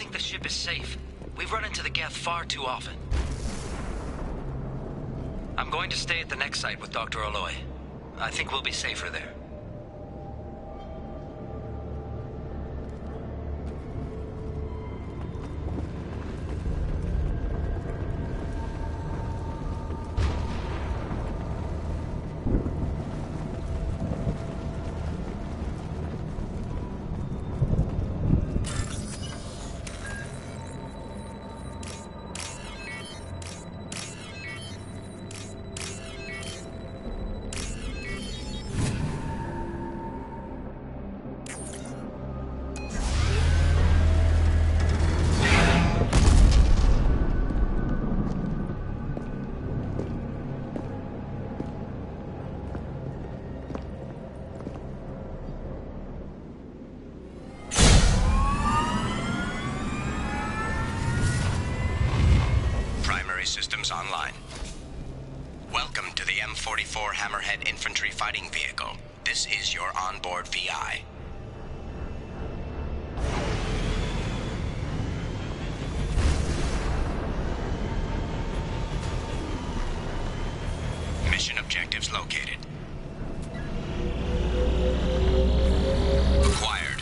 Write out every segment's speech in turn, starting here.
think the ship is safe. We've run into the Geth far too often. I'm going to stay at the next site with Dr. Aloy. I think we'll be safer there. Systems online. Welcome to the M44 Hammerhead Infantry Fighting Vehicle. This is your onboard VI. Mission objectives located. Acquired.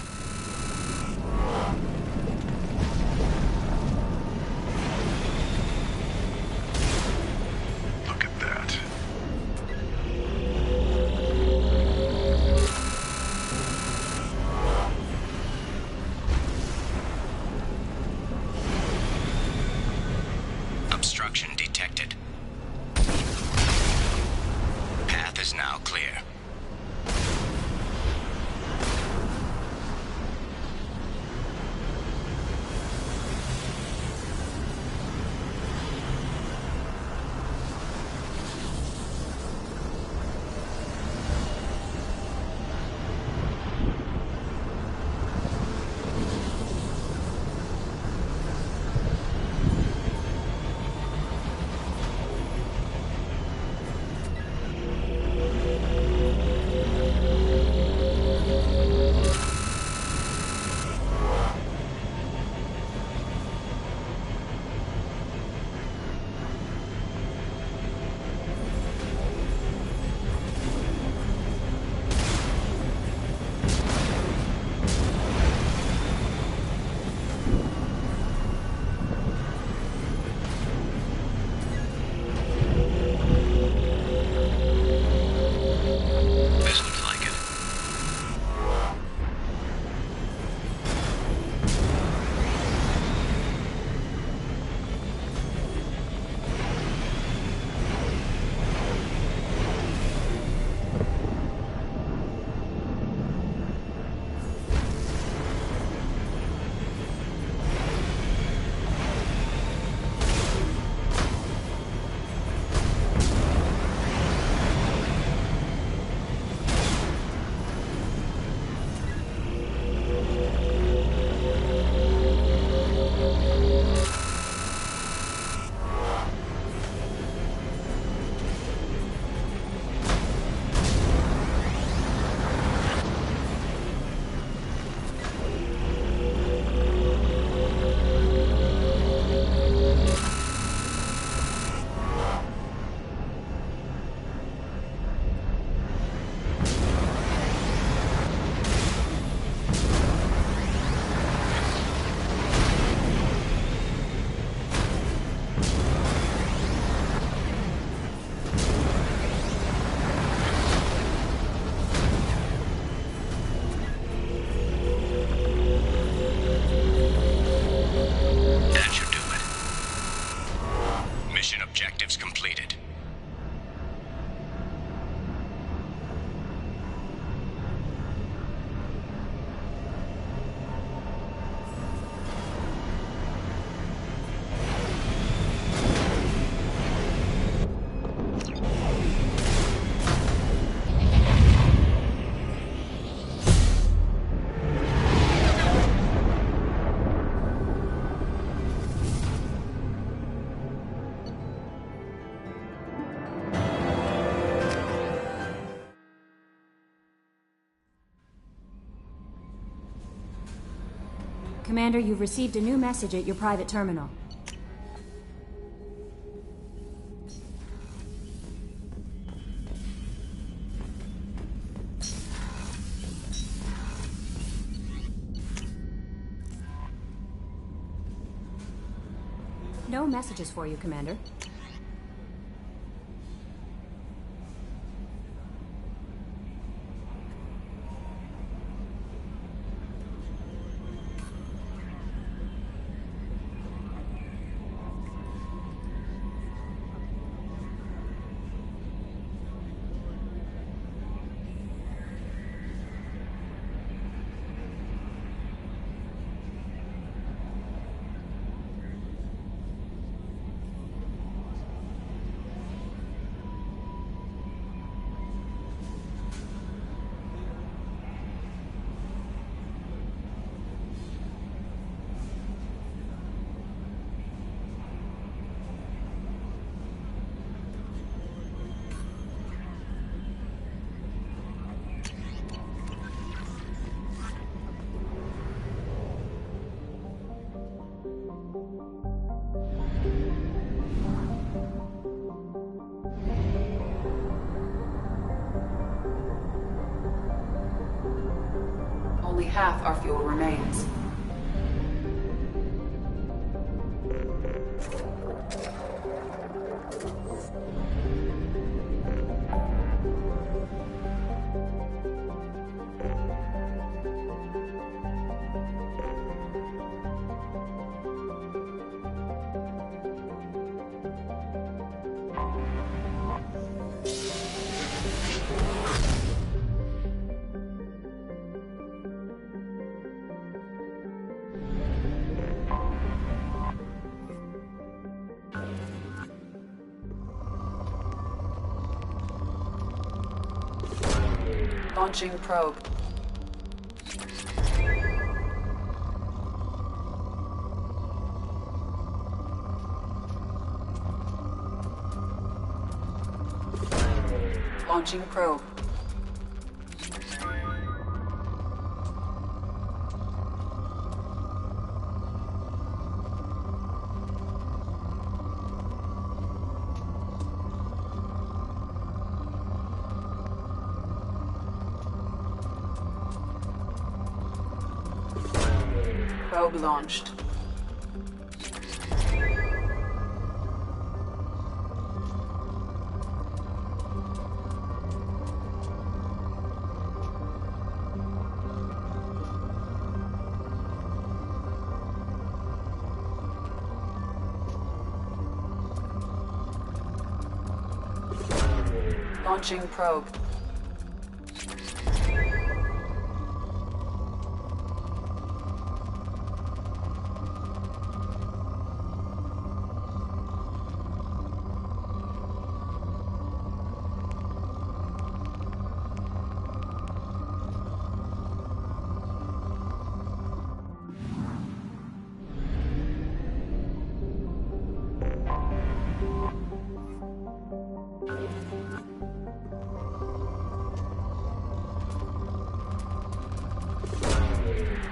Commander, you've received a new message at your private terminal. No messages for you, Commander. Only half our fuel remains. Launching probe. Launching probe. Probe launched. Launching probe.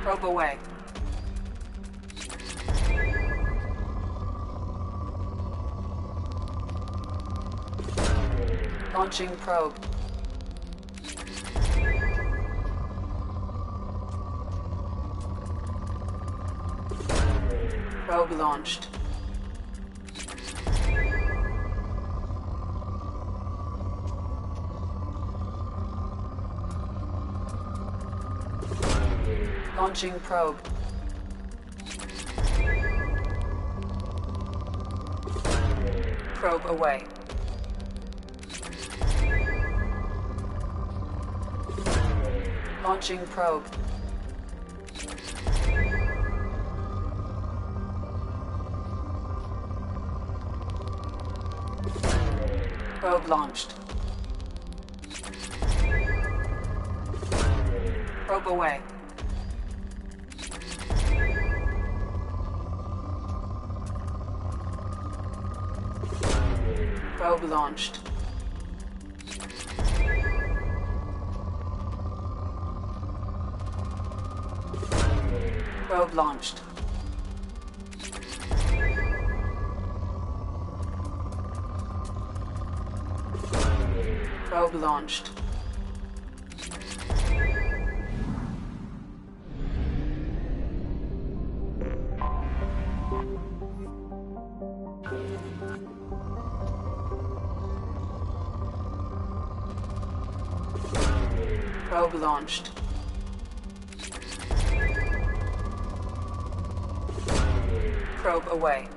Probe away. Launching probe. Probe launched. Launching probe. Probe away. Launching probe. Probe launched. Probe away. Probe launched. Probe launched. Probe launched. Probe launched. Probe away.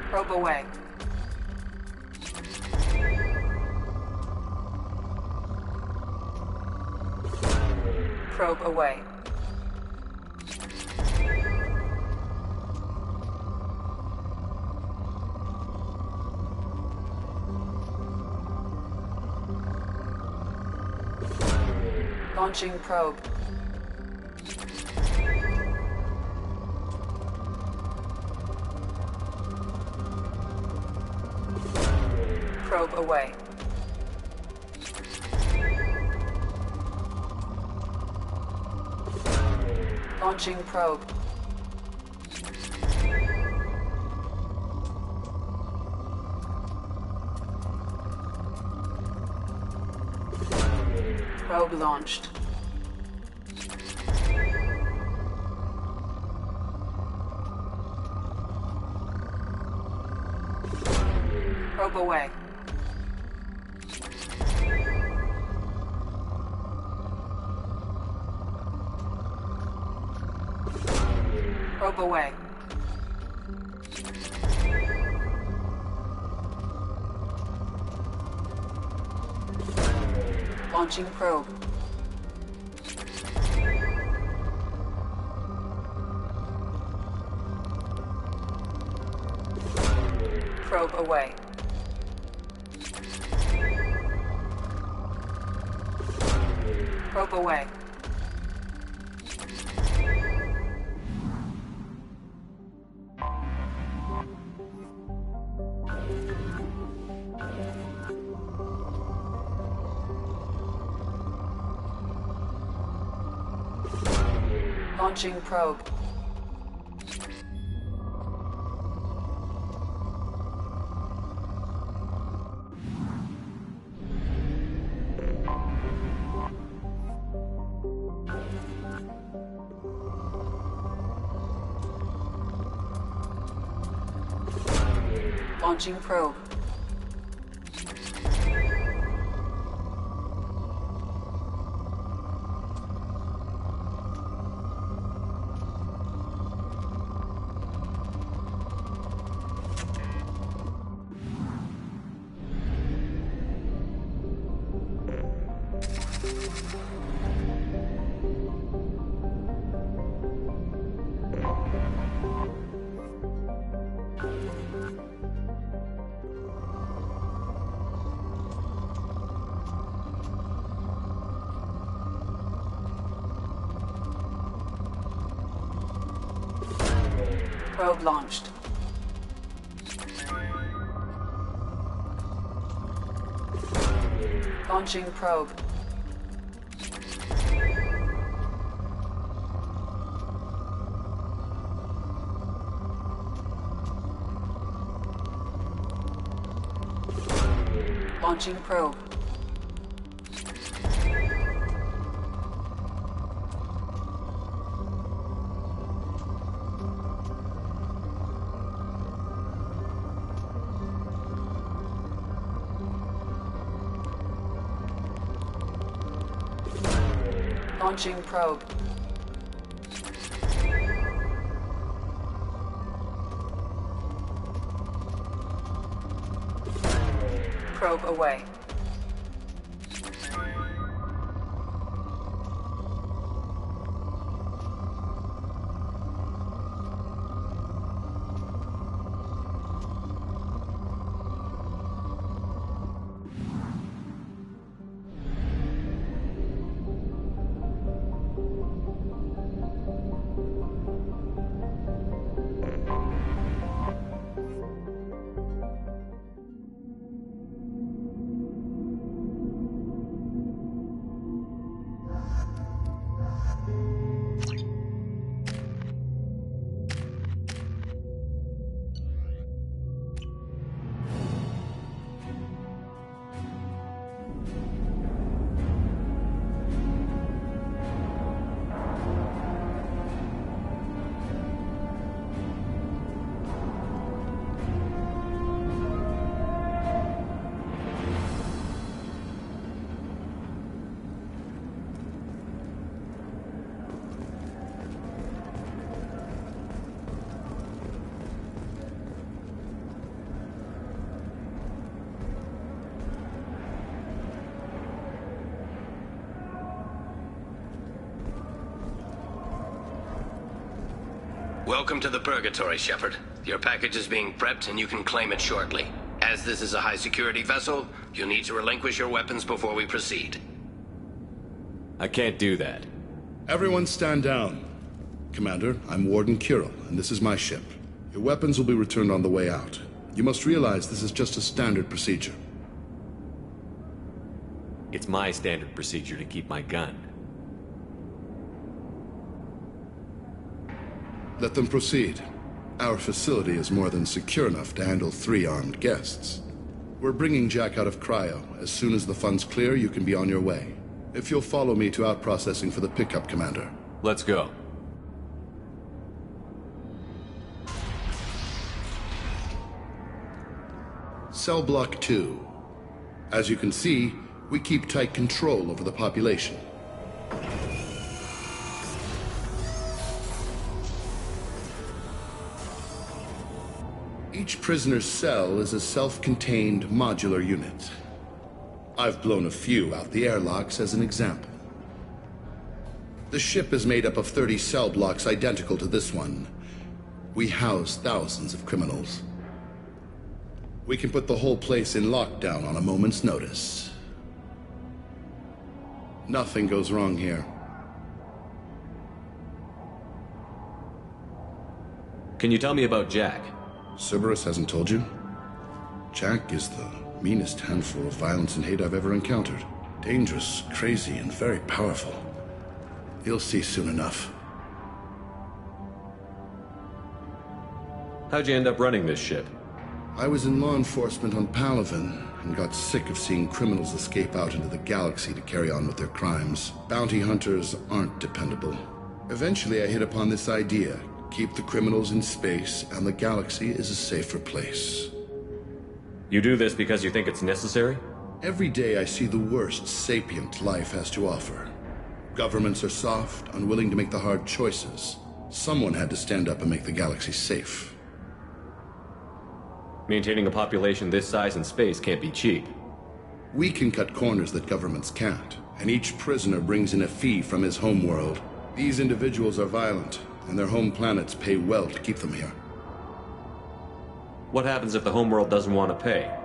Probe away. Probe away. Launching probe. Probe away. Launching probe. Probe launched. Probe away. Probe away. Launching probe. Probe away. Probe away. Launching probe. Launching probe. Probe launched. Launching probe. Launching probe. Launching probe. Probe away. Welcome to the Purgatory, Shepard. Your package is being prepped and you can claim it shortly. As this is a high-security vessel, you'll need to relinquish your weapons before we proceed. I can't do that. Everyone stand down. Commander, I'm Warden Kirill, and this is my ship. Your weapons will be returned on the way out. You must realize this is just a standard procedure. It's my standard procedure to keep my gun. Let them proceed. Our facility is more than secure enough to handle 3 armed guests. We're bringing Jack out of cryo. As soon as the funds clear, you can be on your way. If you'll follow me to out-processing for the pickup, Commander. Let's go. Cell Block 2. As you can see, we keep tight control over the population. Each prisoner's cell is a self-contained modular unit. I've blown a few out the airlocks as an example. The ship is made up of 30 cell blocks identical to this one. We house thousands of criminals. We can put the whole place in lockdown on a moment's notice. Nothing goes wrong here. Can you tell me about Jack? Cerberus hasn't told you? Jack is the meanest handful of violence and hate I've ever encountered. Dangerous, crazy, and very powerful. You'll see soon enough. How'd you end up running this ship? I was in law enforcement on Palaven and got sick of seeing criminals escape out into the galaxy to carry on with their crimes. Bounty hunters aren't dependable. Eventually I hit upon this idea. Keep the criminals in space, and the galaxy is a safer place. You do this because you think it's necessary? Every day I see the worst sapient life has to offer. Governments are soft, unwilling to make the hard choices. Someone had to stand up and make the galaxy safe. Maintaining a population this size in space can't be cheap. We can cut corners that governments can't, and each prisoner brings in a fee from his homeworld. These individuals are violent, and their home planets pay well to keep them here. What happens if the homeworld doesn't want to pay?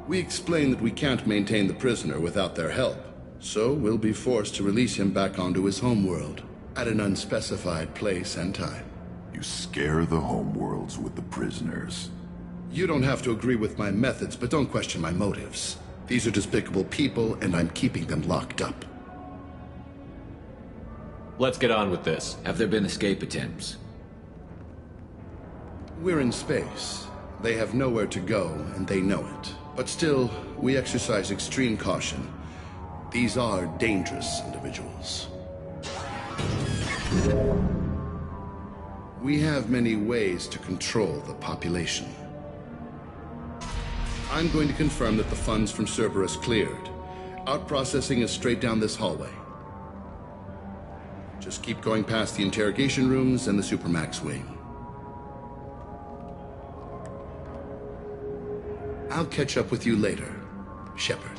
We explain that we can't maintain the prisoner without their help, so we'll be forced to release him back onto his homeworld, at an unspecified place and time. You scare the homeworlds with the prisoners. You don't have to agree with my methods, but don't question my motives. These are despicable people, and I'm keeping them locked up. Let's get on with this. Have there been escape attempts? We're in space. They have nowhere to go, and they know it. But still, we exercise extreme caution. These are dangerous individuals. We have many ways to control the population. I'm going to confirm that the funds from Cerberus cleared. Out-processing is straight down this hallway. Just keep going past the interrogation rooms and the Supermax wing. I'll catch up with you later, Shepard.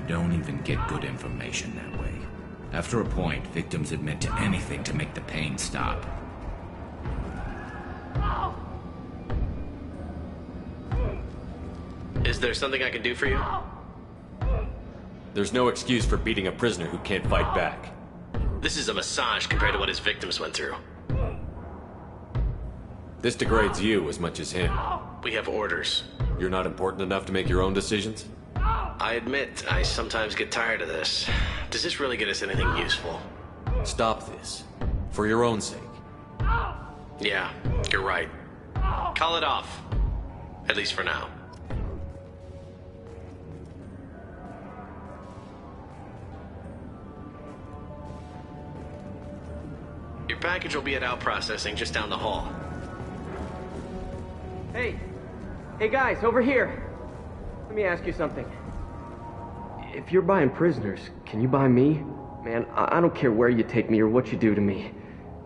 Don't even get good information that way. After a point, victims admit to anything to make the pain stop. Is there something I can do for you? There's no excuse for beating a prisoner who can't fight back. This is a massage compared to what his victims went through. This degrades you as much as him. We have orders. You're not important enough to make your own decisions? I admit, I sometimes get tired of this. Does this really get us anything useful? Stop this. For your own sake. Yeah, you're right. Call it off. At least for now. Your package will be at out processing just down the hall. Hey! Hey guys, over here! Let me ask you something. if you're buying prisoners, can you buy me? Man, I don't care where you take me or what you do to me.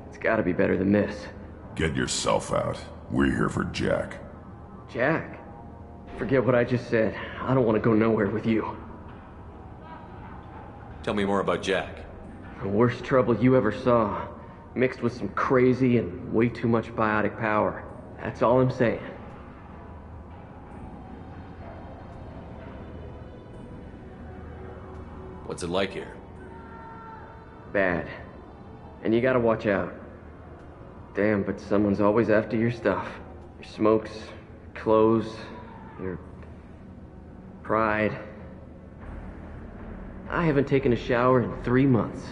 It's gotta be better than this. Get yourself out. We're here for Jack. Jack? Forget what I just said. I don't want to go nowhere with you. Tell me more about Jack. The worst trouble you ever saw. Mixed with some crazy and way too much biotic power. That's all I'm saying. What's it like here? Bad. And you gotta watch out. Damn, but someone's always after your stuff. Your smokes, clothes, your pride. I haven't taken a shower in 3 months.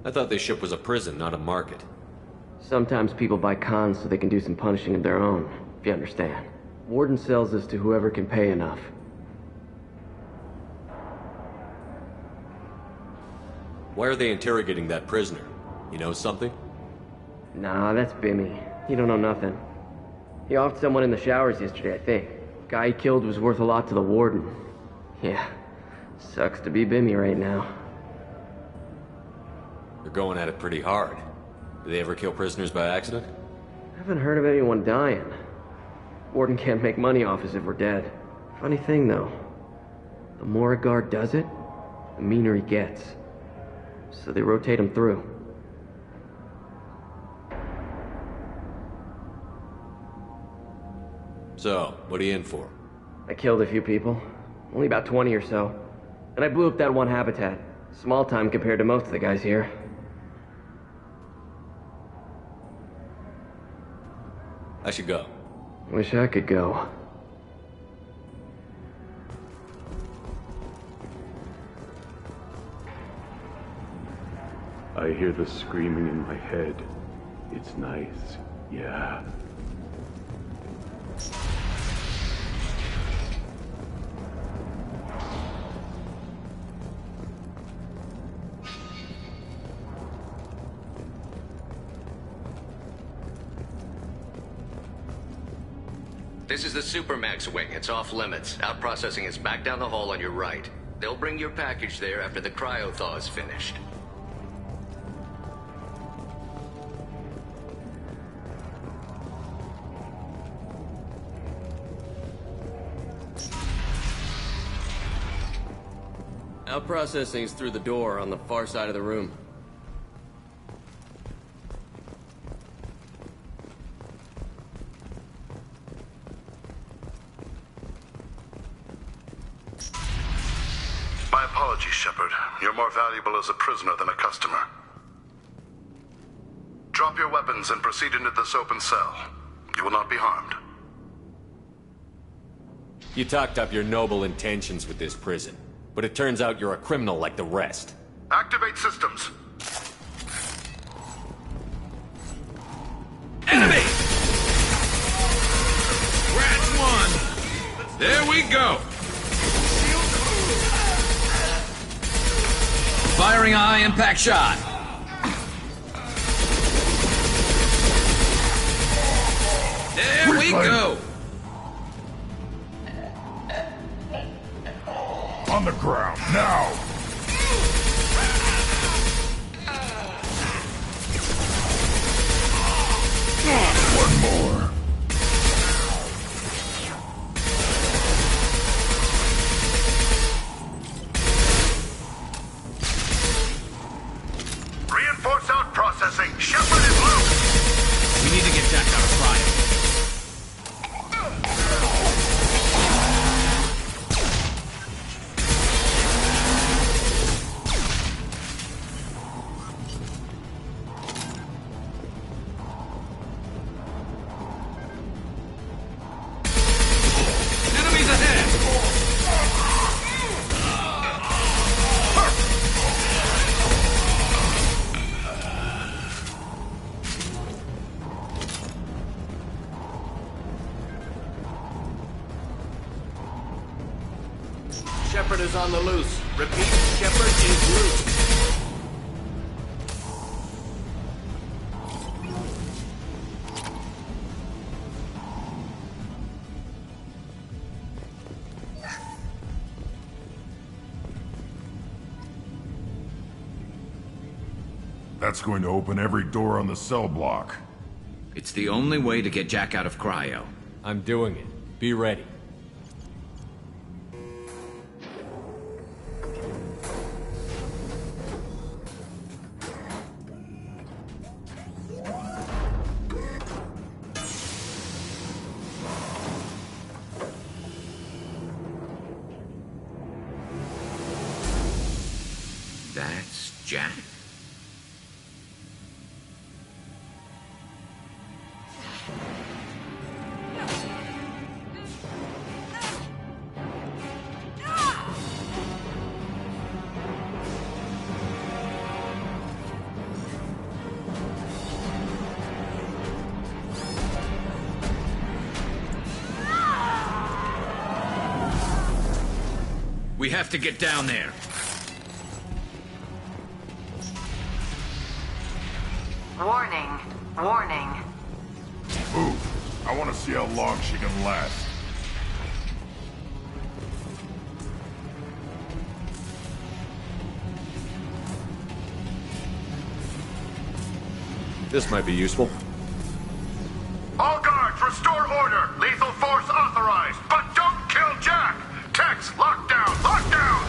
I thought this ship was a prison, not a market. Sometimes people buy cons so they can do some punishing of their own, if you understand. Warden sells this to whoever can pay enough. Why are they interrogating that prisoner? You know something? Nah, that's Bimmy. He don't know nothing. He offed someone in the showers yesterday, I think. Guy he killed was worth a lot to the warden. Yeah, sucks to be Bimmy right now. They're going at it pretty hard. Do they ever kill prisoners by accident? I haven't heard of anyone dying. Warden can't make money off us if we're dead. Funny thing, though. The more a guard does it, the meaner he gets. So they rotate him through. So, what are you in for? I killed a few people. Only about 20 or so. And I blew up that one habitat. Small time compared to most of the guys here. I should go. Wish I could go. I hear the screaming in my head. It's nice, yeah. This is the Supermax wing. It's off limits. Out processing is back down the hall on your right. They'll bring your package there after the cryothaw is finished. Out processing's through the door on the far side of the room. My apologies, Shepard. You're more valuable as a prisoner than a customer. Drop your weapons and proceed into this open cell. You will not be harmed. You talked up your noble intentions with this prison, but it turns out you're a criminal like the rest. Activate systems. Enemy! Scratch one! There we go! Firing a high impact shot. There we go! On the ground, now! One more. Reinforce out processing. Shepard is loose. We need to get Jack out of cryo. Enemies ahead! Shepard is on the loose. Repeat, Shepard is loose. That's going to open every door on the cell block. It's the only way to get Jack out of cryo. I'm doing it. Be ready. That's Jack? We have to get down there. Warning. Warning. Move. I want to see how long she can last. This might be useful. All guards, restore order. Lethal force authorized. But don't kill Jack. Tex, lockdown. Lockdown.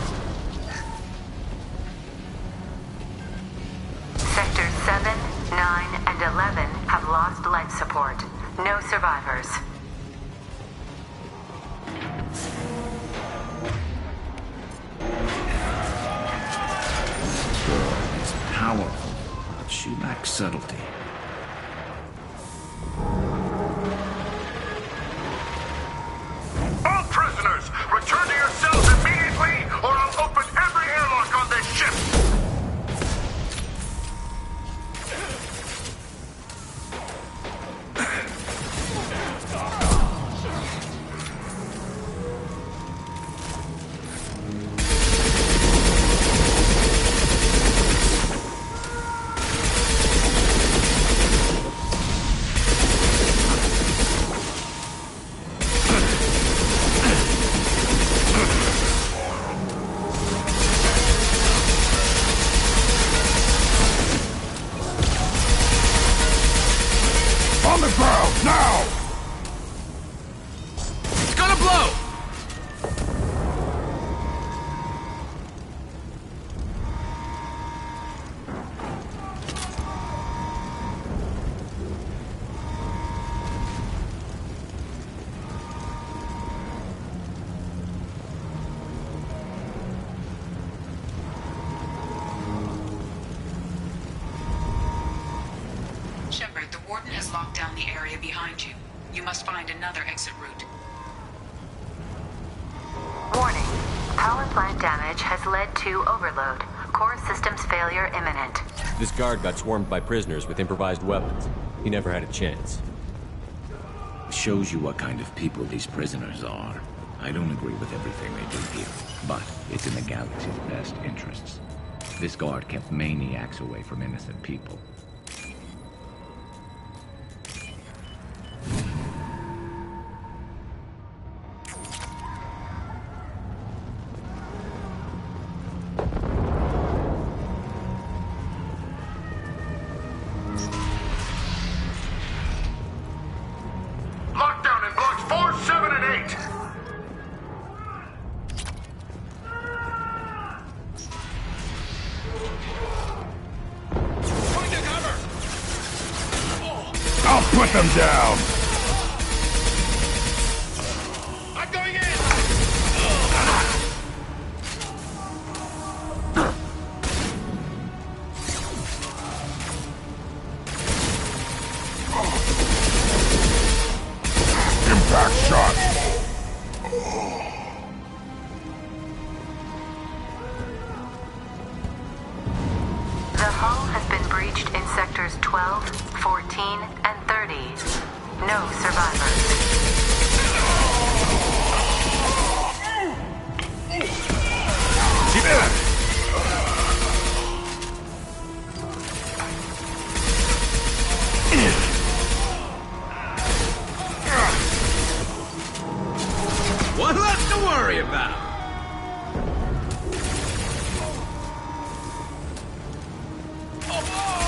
Sectors 7, 9, and 11 have lost life support. No survivors. It's powerful, but she lacks subtlety. All prisoners, return to your cells immediately, or I'll open every airlock on this ship. On the ground, now! It's gonna blow! Shepard, the Warden has locked down the area behind you. You must find another exit route. Warning. Power plant damage has led to overload. Core systems failure imminent. This guard got swarmed by prisoners with improvised weapons. He never had a chance. Shows you what kind of people these prisoners are. I don't agree with everything they do here, but it's in the galaxy's best interests. This guard kept maniacs away from innocent people. Lockdown in blocks 4, 7, and 8. I'll put them down! I'm going in. Impact shot! The hull has been breached in sectors 12, 14, and 30. No survivors. What left to worry about? Oh!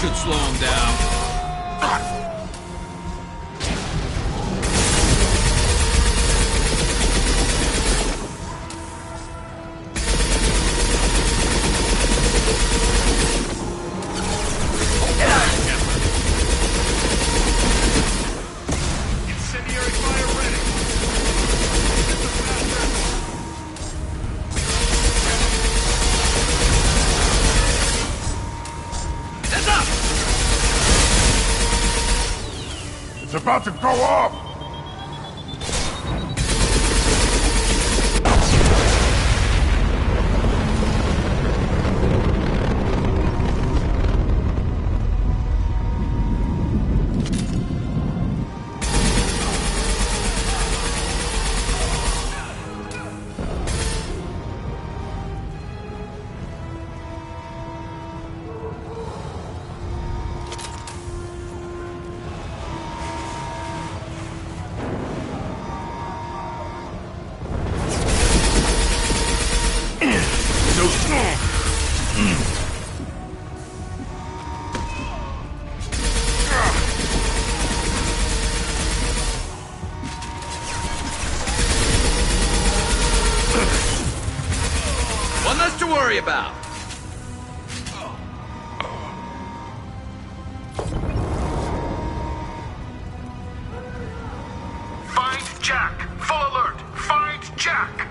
should slow him down. It's about to go off! One less to worry about. Find Jack! Full alert! Find Jack!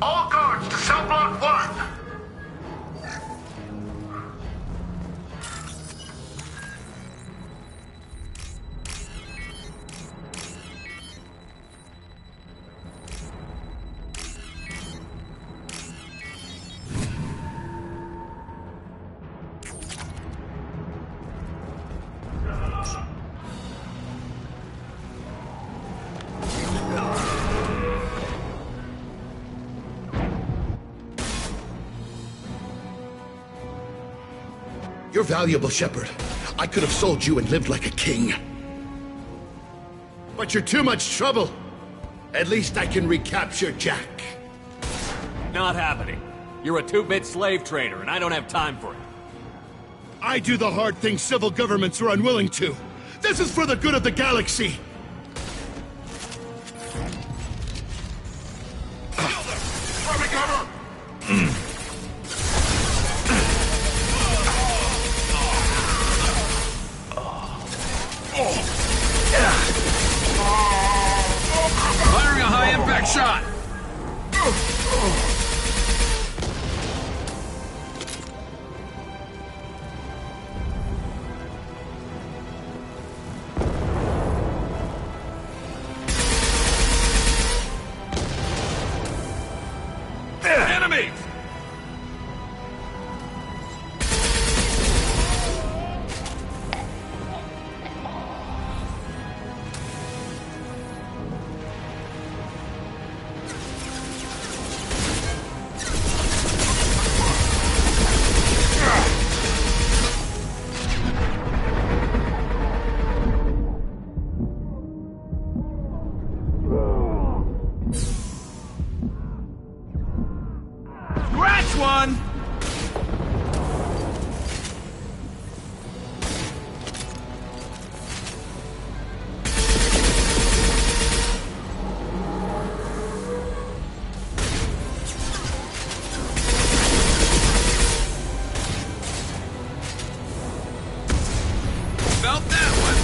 All guards to cell block 1! You're valuable, Shepard. I could have sold you and lived like a king. But you're too much trouble. At least I can recapture Jack. Not happening. You're a two-bit slave trader, and I don't have time for it. I do the hard things civil governments are unwilling to. This is for the good of the galaxy. Let me cover! Firing a high-impact shot. Enemies! Scratch one! Felt that one.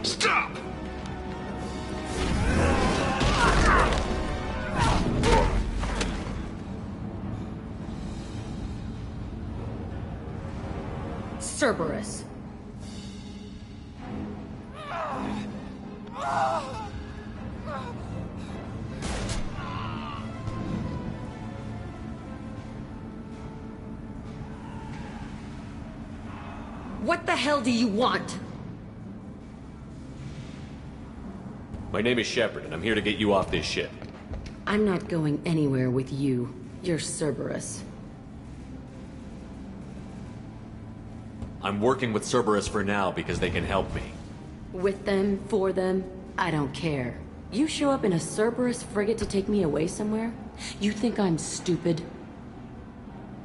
Stop! Cerberus. What the hell do you want? My name is Shepard, and I'm here to get you off this ship. I'm not going anywhere with you. You're Cerberus. I'm working with Cerberus for now because they can help me. With them, for them, I don't care. You show up in a Cerberus frigate to take me away somewhere? You think I'm stupid?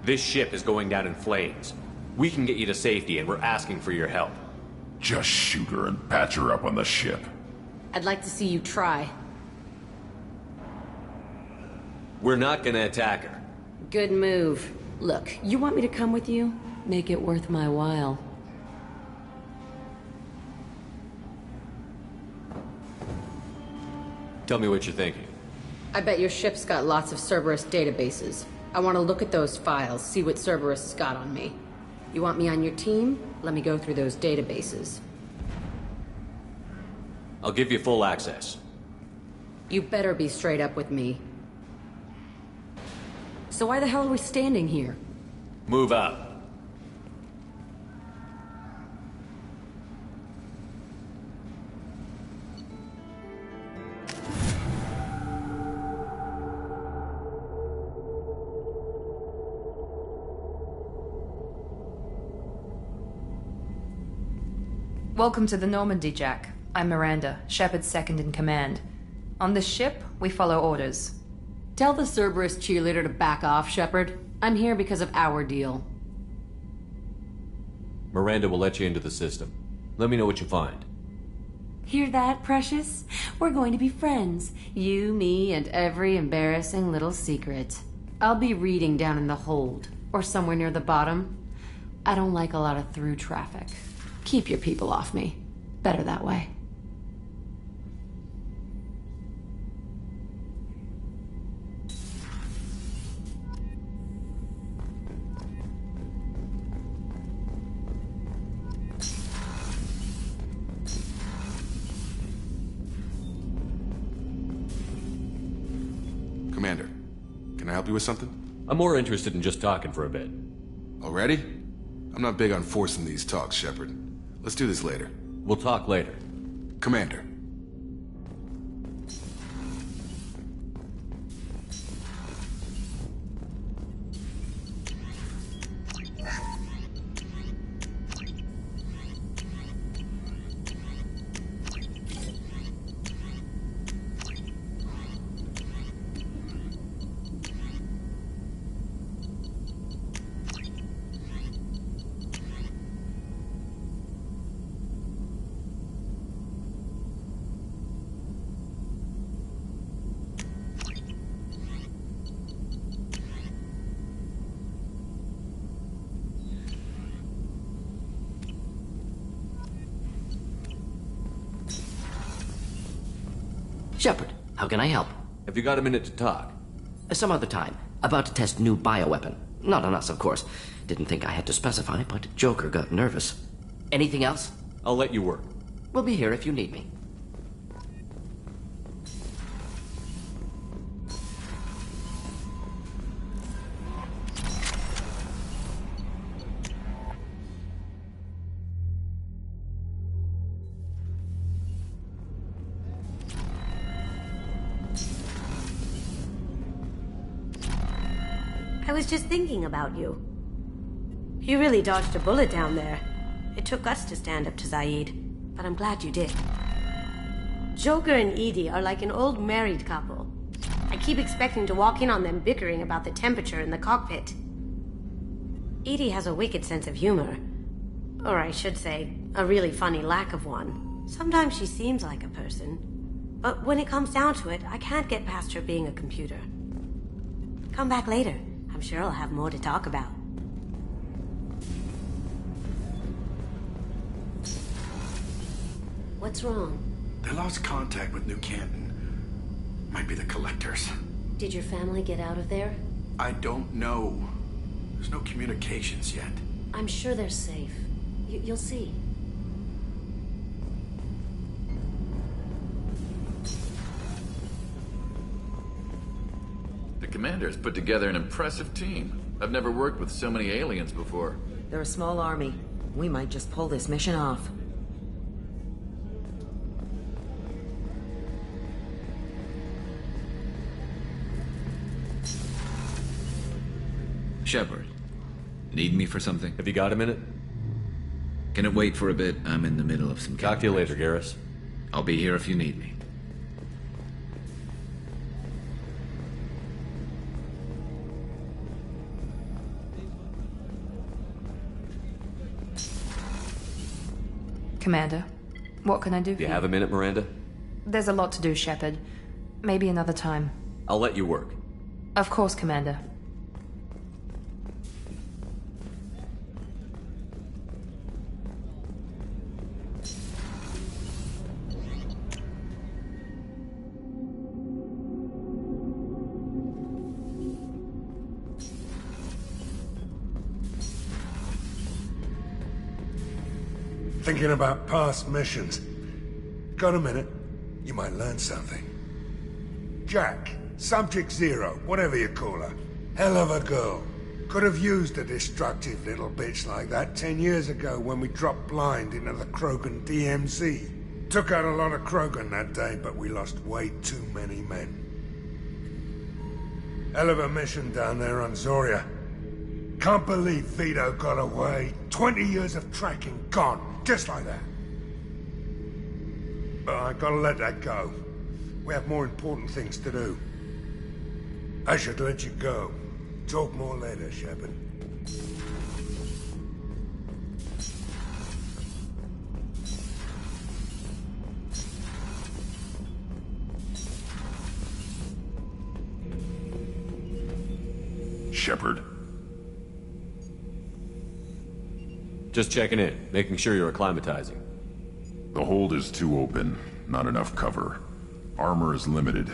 This ship is going down in flames. We can get you to safety, and we're asking for your help. Just shoot her and patch her up on the ship. I'd like to see you try. We're not gonna attack her. Good move. Look, you want me to come with you? Make it worth my while. Tell me what you're thinking. I bet your ship's got lots of Cerberus databases. I want to look at those files, see what Cerberus has got on me. You want me on your team? Let me go through those databases. I'll give you full access. You better be straight up with me. So why the hell are we standing here? Move out. Welcome to the Normandy, Jack. I'm Miranda, Shepard's second in command. On this ship, we follow orders. Tell the Cerberus cheerleader to back off, Shepard. I'm here because of our deal. Miranda will let you into the system. Let me know what you find. Hear that, Precious? We're going to be friends. You, me, and every embarrassing little secret. I'll be reading down in the hold, or somewhere near the bottom. I don't like a lot of through traffic. Keep your people off me. Better that way. Commander, can I help you with something? I'm more interested in just talking for a bit. Already? I'm not big on forcing these talks, Shepard. Let's do this later. We'll talk later. Commander. Shepard, how can I help? Have you got a minute to talk? Some other time. About to test new bioweapon. Not on us, of course. Didn't think I had to specify, but Joker got nervous. Anything else? I'll let you work. We'll be here if you need me. I was just thinking about you. You really dodged a bullet down there. It took us to stand up to Zaid, but I'm glad you did. Joker and Edie are like an old married couple. I keep expecting to walk in on them bickering about the temperature in the cockpit. Edie has a wicked sense of humor. Or I should say, a really funny lack of one. Sometimes she seems like a person. But when it comes down to it, I can't get past her being a computer. Come back later. I'm sure I'll have more to talk about. What's wrong? They lost contact with New Canton. Might be the Collectors. Did your family get out of there? I don't know. There's no communications yet. I'm sure they're safe. You'll see. The Commander's put together an impressive team. I've never worked with so many aliens before. They're a small army. We might just pull this mission off. Shepard, need me for something? Have you got a minute? Can it wait for a bit? I'm in the middle of some... Talk to you later, Garrus. I'll be here if you need me. Commander, what can I do for Do you have a minute, Miranda? There's a lot to do, Shepard. Maybe another time. I'll let you work. Of course, Commander. Thinking about past missions. Got a minute? You might learn something. Jack, Subject Zero, whatever you call her. Hell of a girl. Could have used a destructive little bitch like that 10 years ago when we dropped blind into the Krogan DMZ. Took out a lot of Krogan that day, but we lost way too many men. Hell of a mission down there on Zoria. Can't believe Vito got away. 20 years of tracking gone. Just like that. But I gotta let that go. We have more important things to do. I should let you go. Talk more later, Shepard. Shepard. Just checking in, making sure you're acclimatizing. The hold is too open, not enough cover. Armor is limited.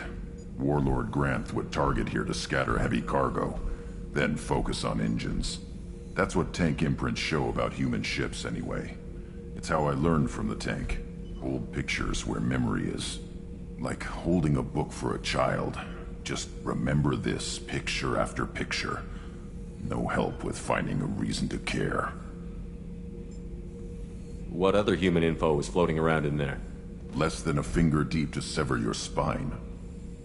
Warlord Granth would target here to scatter heavy cargo, then focus on engines. That's what tank imprints show about human ships anyway. It's how I learned from the tank. Hold pictures where memory is. Like holding a book for a child. Just remember this picture after picture. No help with finding a reason to care. What other human info is floating around in there? Less than a finger deep to sever your spine.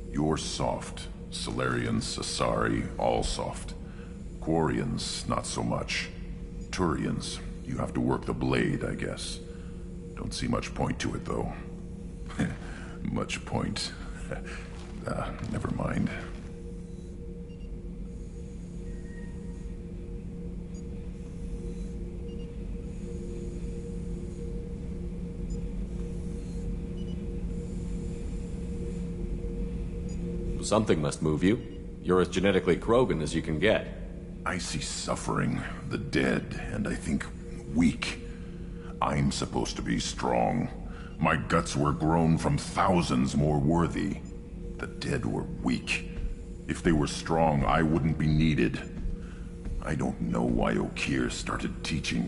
You're soft. Salarians, Asari, all soft. Quarians, not so much. Turians, you have to work the blade, I guess. Don't see much point to it, though. Much point. Never mind. Something must move you. You're as genetically Krogan as you can get. I see suffering, the dead, and I think weak. I'm supposed to be strong. My guts were grown from thousands more worthy. The dead were weak. If they were strong, I wouldn't be needed. I don't know why Okeer started teaching.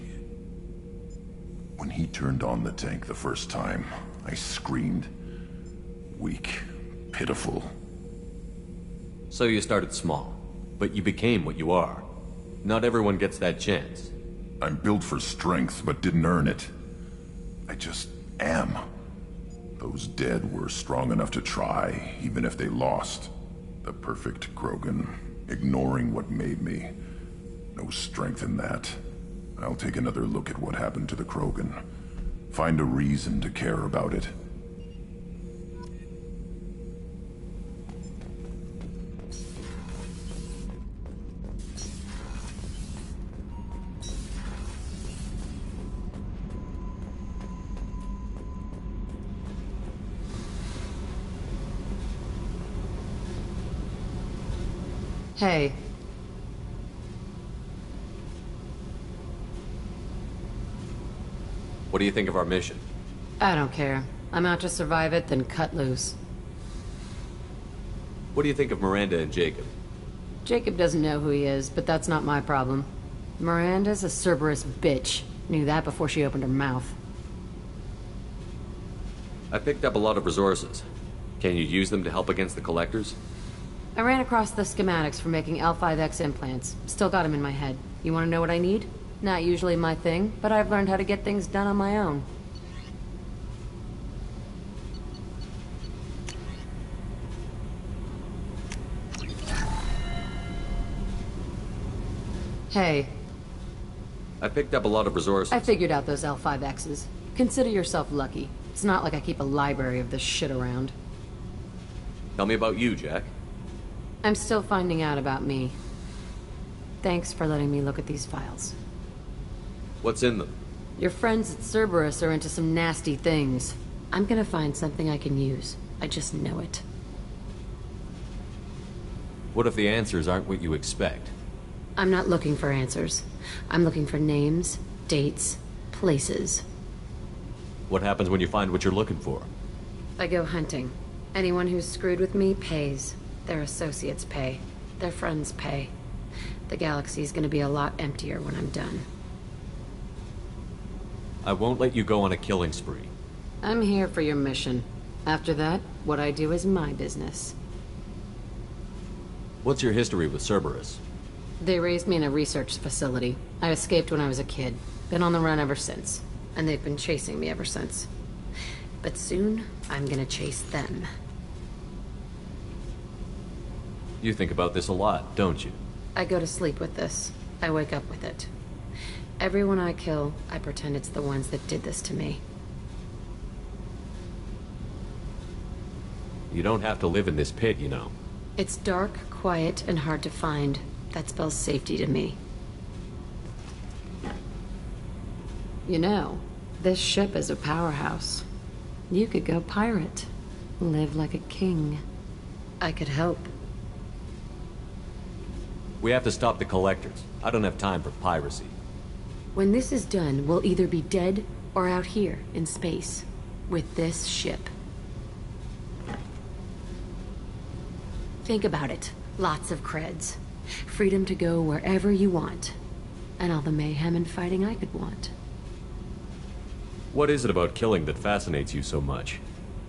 When he turned on the tank the first time, I screamed. Weak, pitiful. So you started small, but you became what you are. Not everyone gets that chance. I'm built for strength, but didn't earn it. I just am. Those dead were strong enough to try, even if they lost. The perfect Krogan, ignoring what made me. No strength in that. I'll take another look at what happened to the Krogan. Find a reason to care about it. Hey. What do you think of our mission? I don't care. I'm out to survive it, then cut loose. What do you think of Miranda and Jacob? Jacob doesn't know who he is, but that's not my problem. Miranda's a Cerberus bitch. Knew that before she opened her mouth. I picked up a lot of resources. Can you use them to help against the Collectors? I ran across the schematics for making L5X implants. Still got them in my head. You want to know what I need? Not usually my thing, but I've learned how to get things done on my own. Hey. I picked up a lot of resources. I figured out those L5Xs. Consider yourself lucky. It's not like I keep a library of this shit around. Tell me about you, Jack. I'm still finding out about me. Thanks for letting me look at these files. What's in them? Your friends at Cerberus are into some nasty things. I'm gonna find something I can use. I just know it. What if the answers aren't what you expect? I'm not looking for answers. I'm looking for names, dates, places. What happens when you find what you're looking for? I go hunting. Anyone who's screwed with me pays. Their associates pay. Their friends pay. The galaxy's gonna be a lot emptier when I'm done. I won't let you go on a killing spree. I'm here for your mission. After that, what I do is my business. What's your history with Cerberus? They raised me in a research facility. I escaped when I was a kid. Been on the run ever since. And they've been chasing me ever since. But soon, I'm gonna chase them. You think about this a lot, don't you? I go to sleep with this. I wake up with it. Everyone I kill, I pretend it's the ones that did this to me. You don't have to live in this pit, you know. It's dark, quiet, and hard to find. That spells safety to me. You know, this ship is a powerhouse. You could go pirate. Live like a king. I could help. We have to stop the Collectors. I don't have time for piracy. When this is done, we'll either be dead or out here in space. With this ship. Think about it. Lots of creds. Freedom to go wherever you want. And all the mayhem and fighting I could want. What is it about killing that fascinates you so much?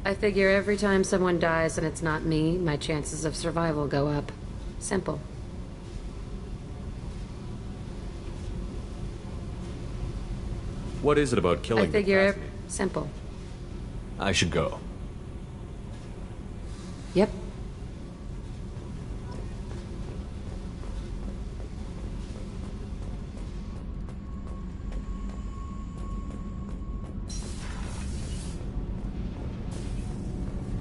I figure every time someone dies and it's not me, my chances of survival go up. Simple. What is it about killing I figure simple. I should go. Yep.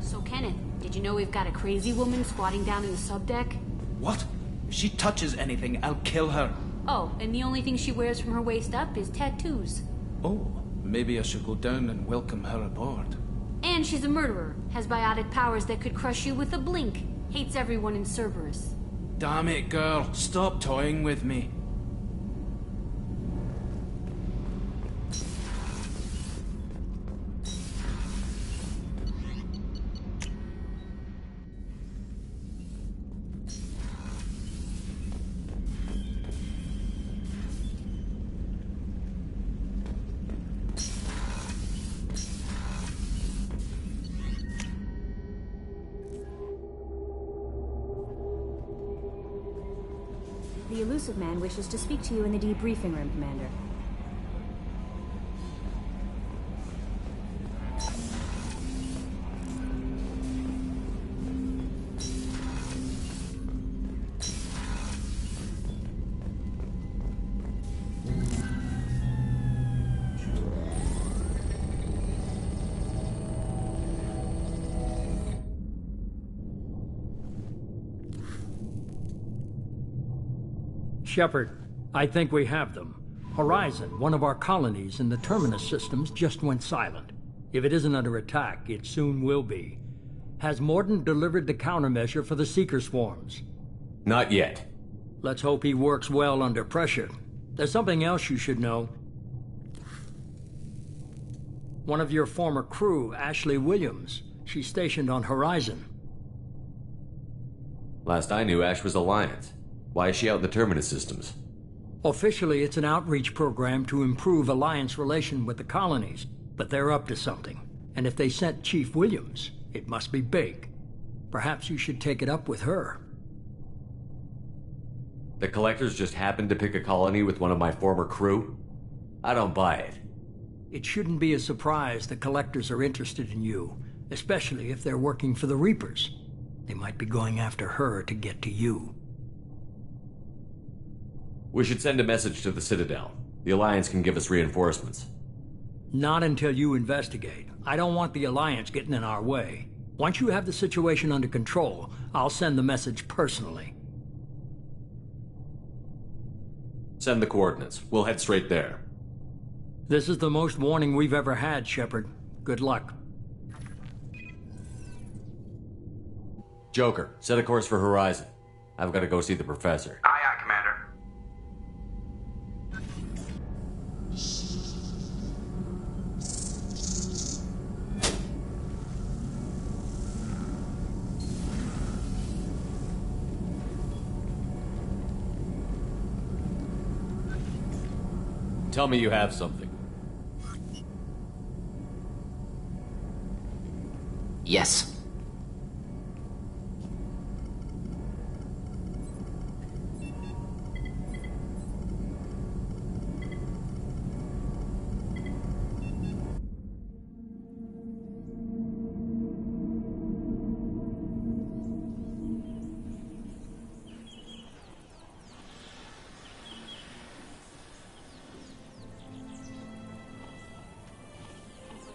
So Kenneth, did you know we've got a crazy woman squatting down in the subdeck? What? If she touches anything, I'll kill her. Oh, and the only thing she wears from her waist up is tattoos. Oh, maybe I should go down and welcome her aboard. And she's a murderer, has biotic powers that could crush you with a blink. Hates everyone in Cerberus. Damn it, girl. Stop toying with me. The Illusive Man wishes to speak to you in the debriefing room, Commander. Shepard, I think we have them. Horizon, one of our colonies in the Terminus systems, just went silent. If it isn't under attack, it soon will be. Has Mordin delivered the countermeasure for the Seeker swarms? Not yet. Let's hope he works well under pressure. There's something else you should know. One of your former crew, Ashley Williams. She's stationed on Horizon. Last I knew, Ash was Alliance. Why is she out in the Terminus systems? Officially, it's an outreach program to improve Alliance relation with the colonies, but they're up to something. And if they sent Chief Williams, it must be big. Perhaps you should take it up with her. The Collectors just happened to pick a colony with one of my former crew? I don't buy it. It shouldn't be a surprise the Collectors are interested in you, especially if they're working for the Reapers. They might be going after her to get to you. We should send a message to the Citadel. The Alliance can give us reinforcements. Not until you investigate. I don't want the Alliance getting in our way. Once you have the situation under control, I'll send the message personally. Send the coordinates. We'll head straight there. This is the most warning we've ever had, Shepard. Good luck. Joker, set a course for Horizon. I've got to go see the Professor. Aye, aye, Commander. Tell me you have something. Yes.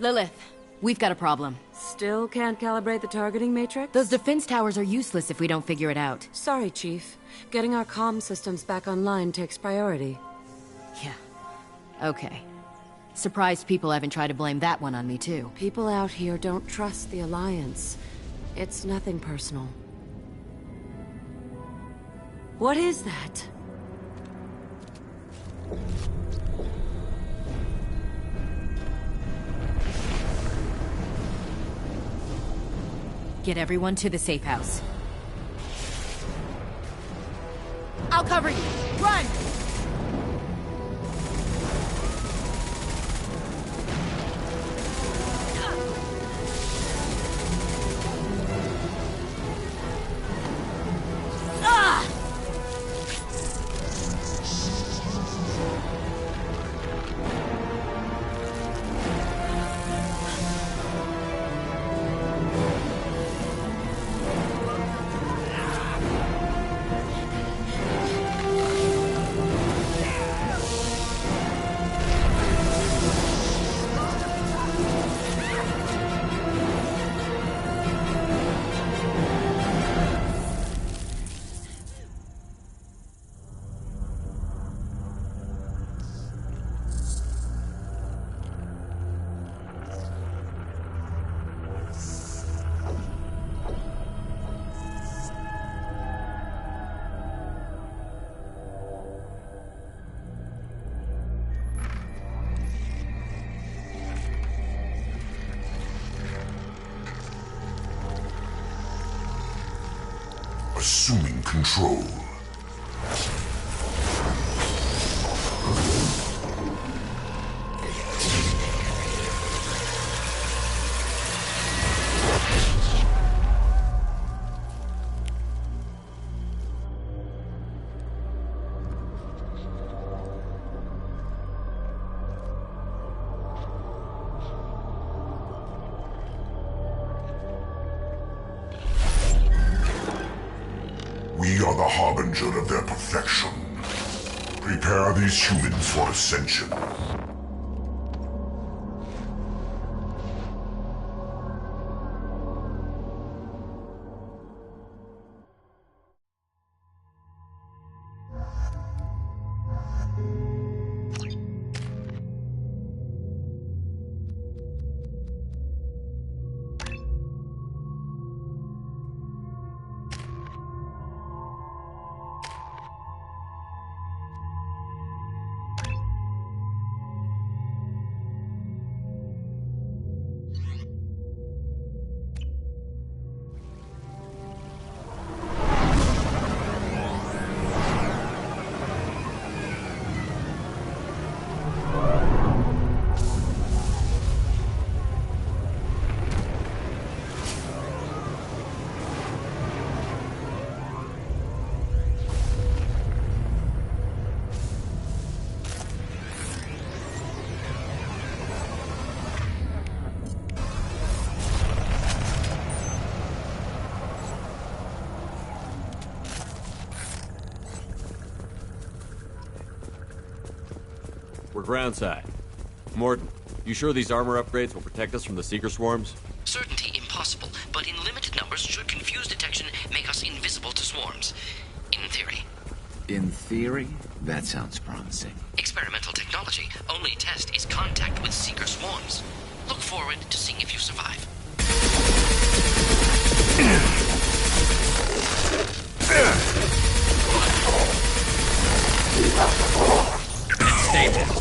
Lilith, we've got a problem. Still can't calibrate the targeting matrix? Those defense towers are useless if we don't figure it out. Sorry, Chief. Getting our comm systems back online takes priority. Yeah. Okay. Surprised people haven't tried to blame that one on me, too. People out here don't trust the Alliance. It's nothing personal. What is that? Get everyone to the safe house. I'll cover you. Run! Assuming control. We are the harbinger of their perfection. Prepare these humans for ascension. groundside. Mordin, you sure these armor upgrades will protect us from the Seeker swarms? Certainty impossible, but in limited numbers should confuse detection make us invisible to swarms. In theory. In theory? That sounds promising. Experimental technology. Only test is contact with Seeker swarms. Look forward to seeing if you survive. Stable.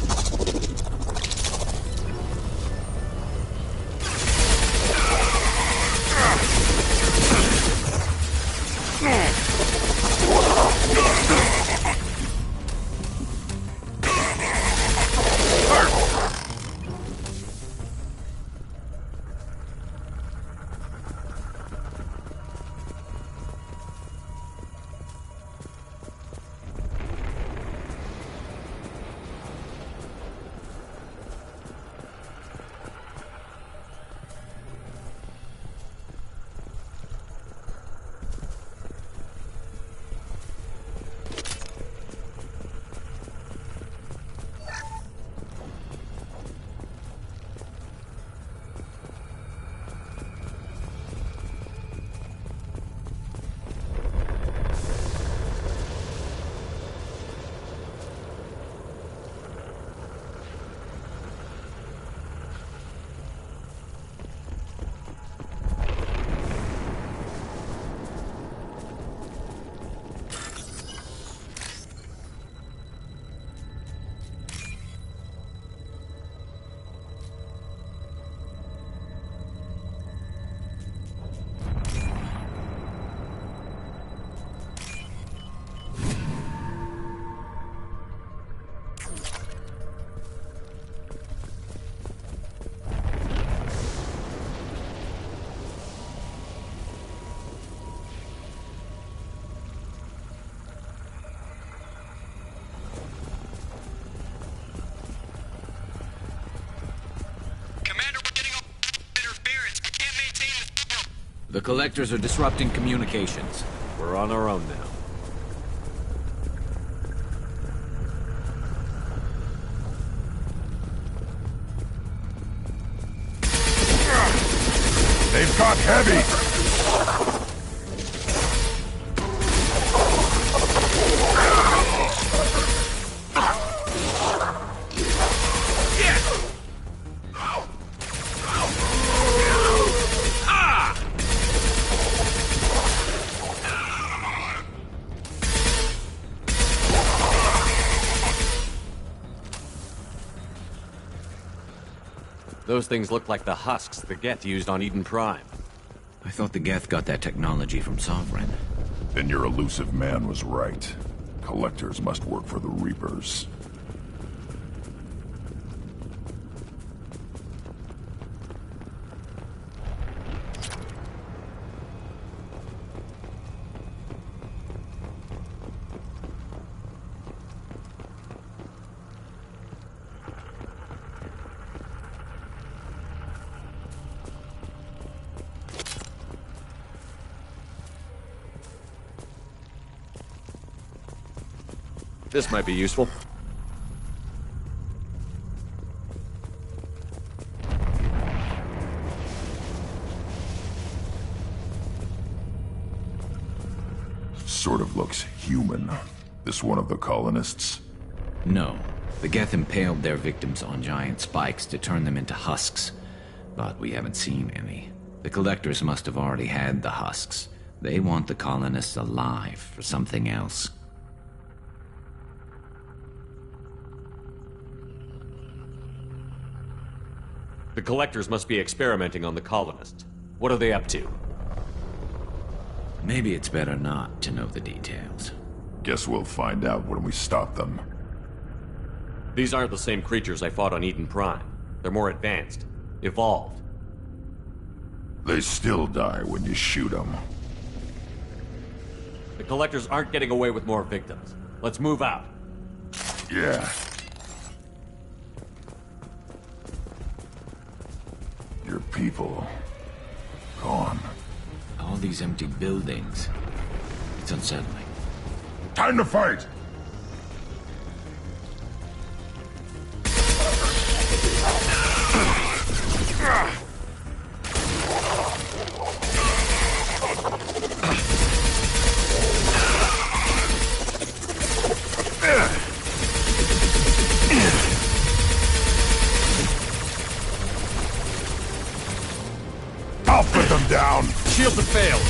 The Collectors are disrupting communications. We're on our own now. They've got heavy! Those things look like the husks the Geth used on Eden Prime. I thought the Geth got that technology from Sovereign. Then your elusive man was right. Collectors must work for the Reapers. This might be useful. Sort of looks human. This one of the colonists? No. The Geth impaled their victims on giant spikes to turn them into husks. But we haven't seen any. The Collectors must have already had the husks. They want the colonists alive for something else. The Collectors must be experimenting on the colonists. What are they up to? Maybe it's better not to know the details. Guess we'll find out when we stop them. These aren't the same creatures I fought on Eden Prime. They're more advanced. Evolved. They still die when you shoot them. The Collectors aren't getting away with more victims. Let's move out. Yeah. Your people... gone. All these empty buildings. It's unsettling. Time to fight! them down. Shields have failed.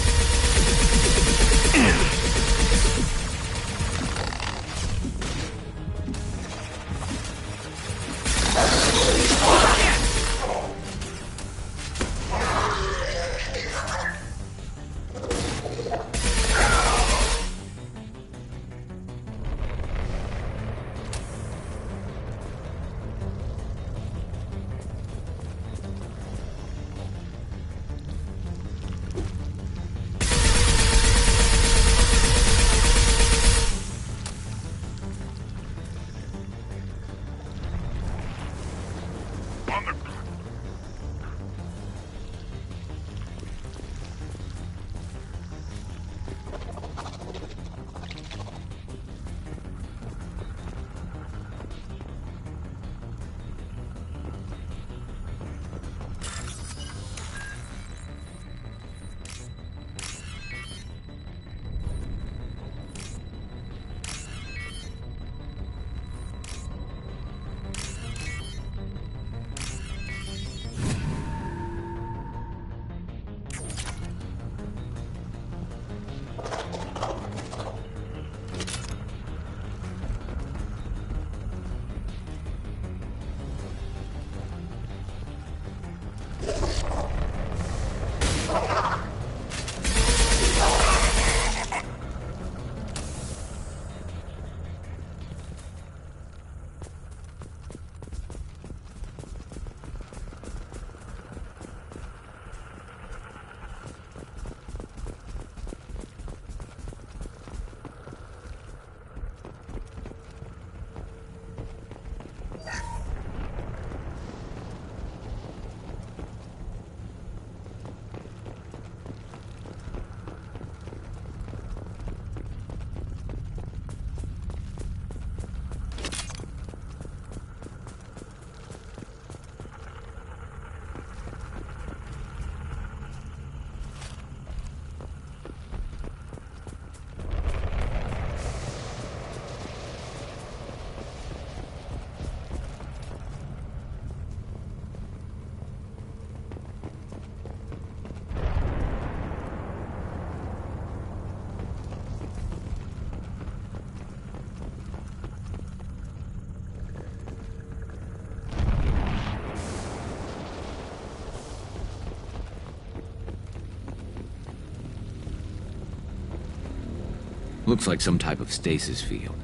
Looks like some type of stasis field.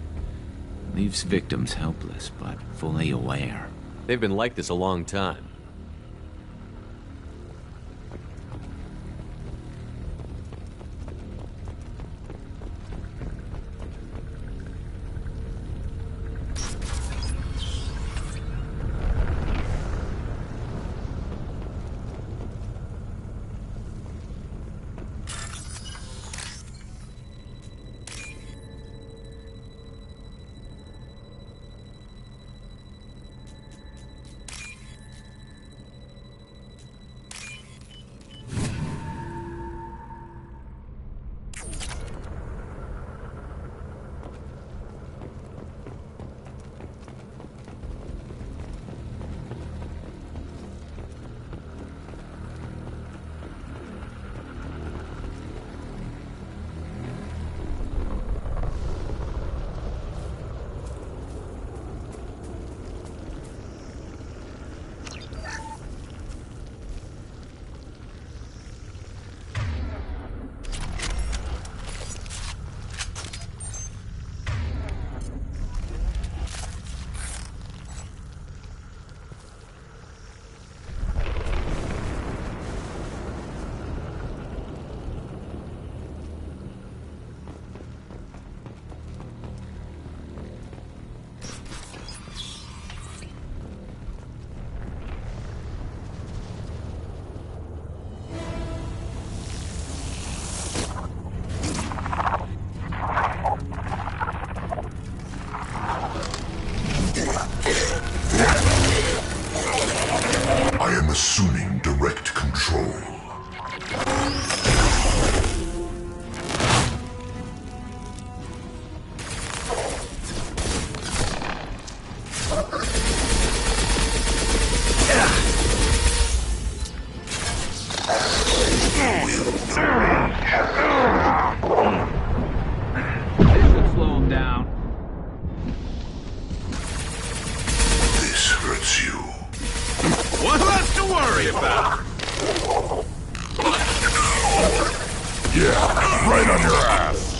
Leaves victims helpless, but fully aware. They've been like this a long time. Assuming direct control. should slow him down. This hurts you. What's left to worry about? Yeah, right on your ass.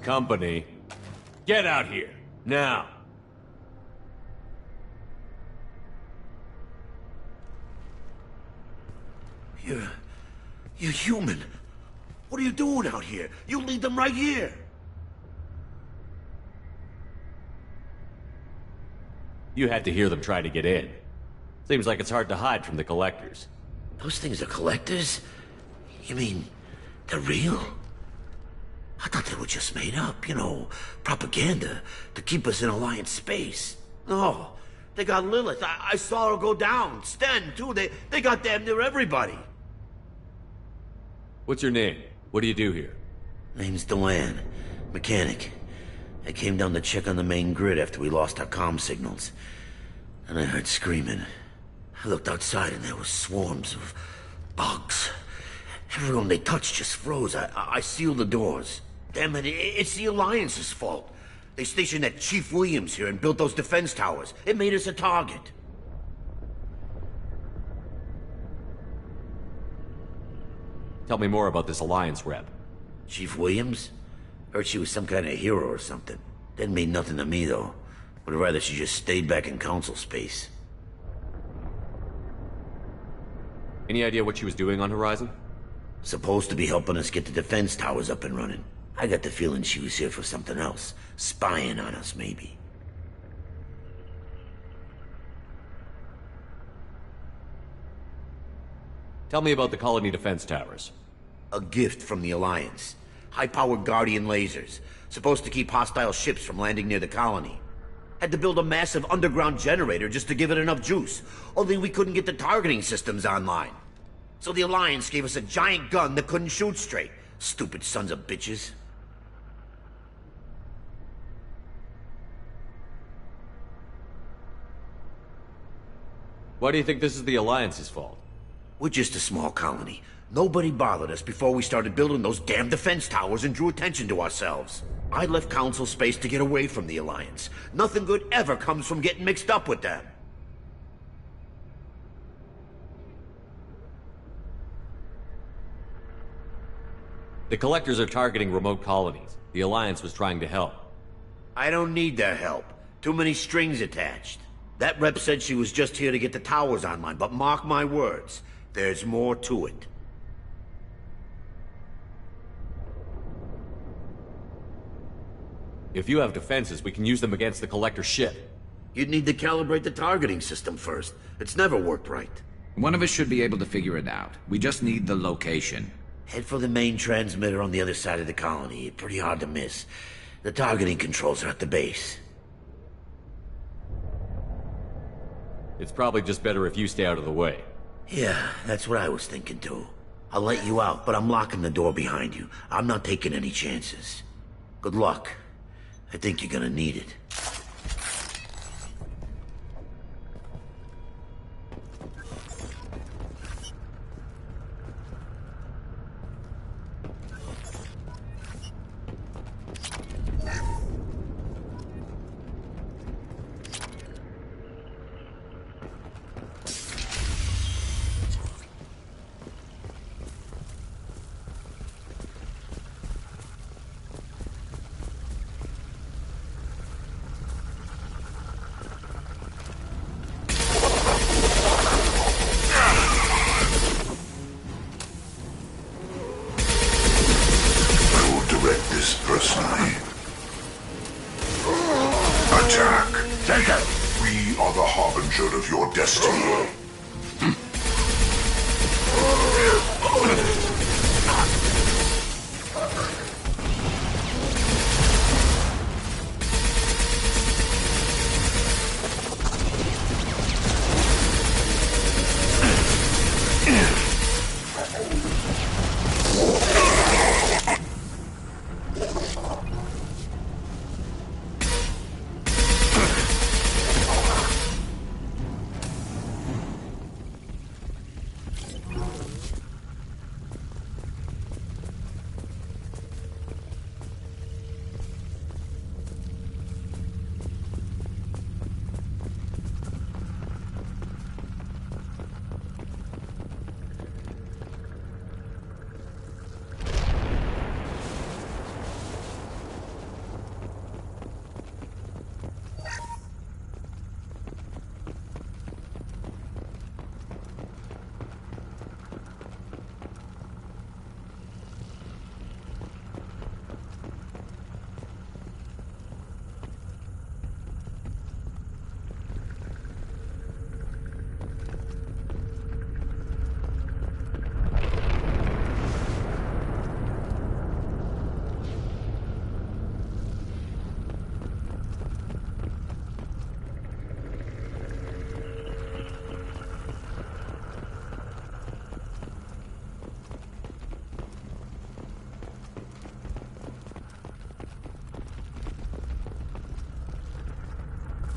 Company, get out here, now! You're human. What are you doing out here? You lead them right here. You had to hear them try to get in. Seems like it's hard to hide from the collectors. Those things are collectors? You mean, they're real? I thought they were just made up, you know, propaganda to keep us in Alliance space. No, they got Lilith. I saw her go down. Sten, too. They got damn near everybody. What's your name? What do you do here? Name's Dewan. Mechanic. I came down to check on the main grid after we lost our comm signals. And I heard screaming. I looked outside and there were swarms of bugs. Everyone they touched just froze. I sealed the doors. Damn it, it's the Alliance's fault. They stationed that Chief Williams here and built those defense towers. It made us a target. Tell me more about this Alliance rep. Chief Williams? Heard she was some kind of hero or something. Didn't mean nothing to me, though. Would rather she just stayed back in Council space. Any idea what she was doing on Horizon? Supposed to be helping us get the defense towers up and running. I got the feeling she was here for something else. Spying on us, maybe. Tell me about the colony defense towers. A gift from the Alliance. High-powered Guardian lasers. Supposed to keep hostile ships from landing near the colony. Had to build a massive underground generator just to give it enough juice. Only we couldn't get the targeting systems online. So the Alliance gave us a giant gun that couldn't shoot straight. Stupid sons of bitches. Why do you think this is the Alliance's fault? We're just a small colony. Nobody bothered us before we started building those damn defense towers and drew attention to ourselves. I left Council space to get away from the Alliance. Nothing good ever comes from getting mixed up with them. The Collectors are targeting remote colonies. The Alliance was trying to help. I don't need their help. Too many strings attached. That rep said she was just here to get the towers online, but mark my words, there's more to it. If you have defenses, we can use them against the Collector ship. You'd need to calibrate the targeting system first. It's never worked right. One of us should be able to figure it out. We just need the location. Head for the main transmitter on the other side of the colony. Pretty hard to miss. The targeting controls are at the base. It's probably just better if you stay out of the way. Yeah, that's what I was thinking too. I'll let you out, but I'm locking the door behind you. I'm not taking any chances. Good luck. I think you're gonna need it. Of your destiny.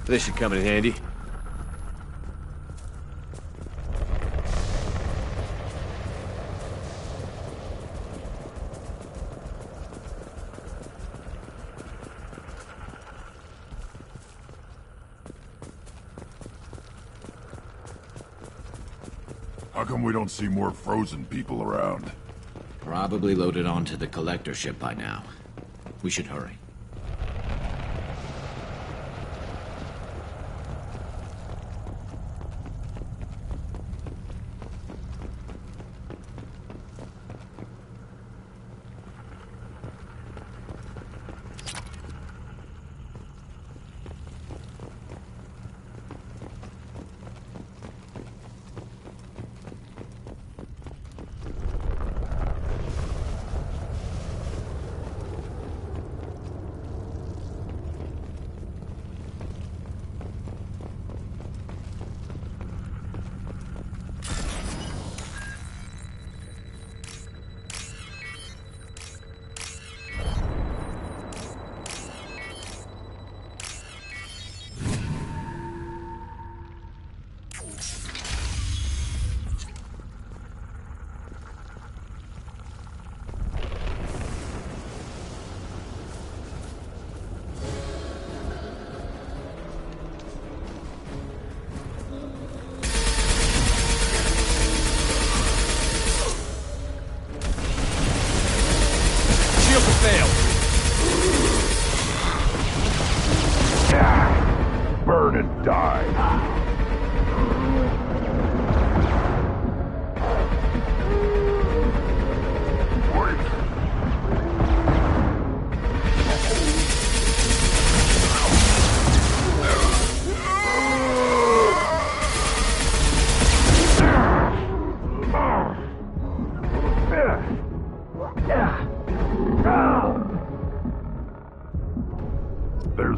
This should come in handy. How come we don't see more frozen people around? Probably loaded onto the Collector ship by now. We should hurry.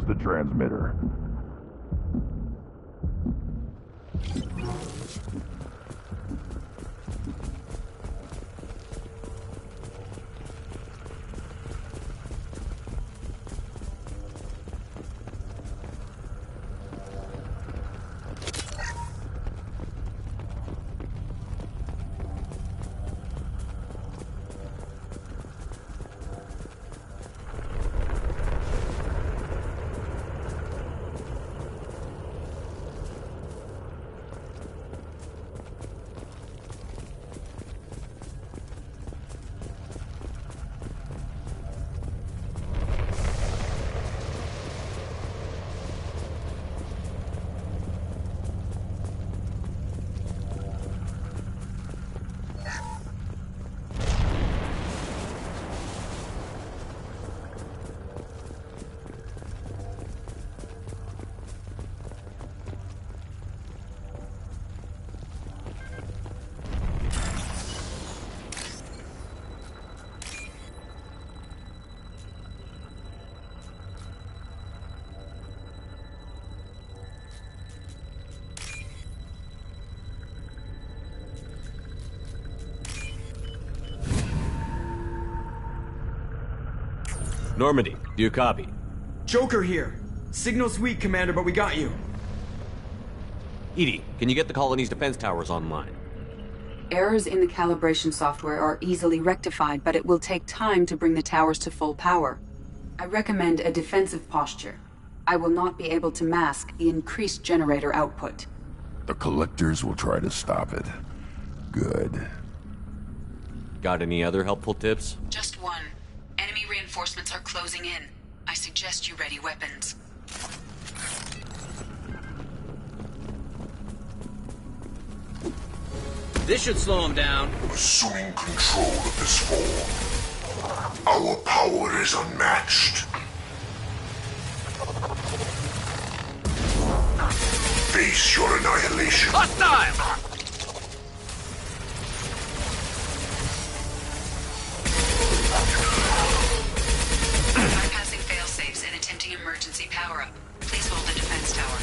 Here's the transmitter. Normandy, do you copy? Joker here. Signal's weak, Commander, but we got you. EDI, can you get the colony's defense towers online? Errors in the calibration software are easily rectified, but it will take time to bring the towers to full power. I recommend a defensive posture. I will not be able to mask the increased generator output. The Collectors will try to stop it. Good. Got any other helpful tips? Just one. Enemy reinforcements are closing in. I suggest you ready weapons. This should slow him down. Assuming control of this form, our power is unmatched. Face your annihilation. Hostile! Bypassing fail-safes and attempting emergency power-up. Please hold the defense tower.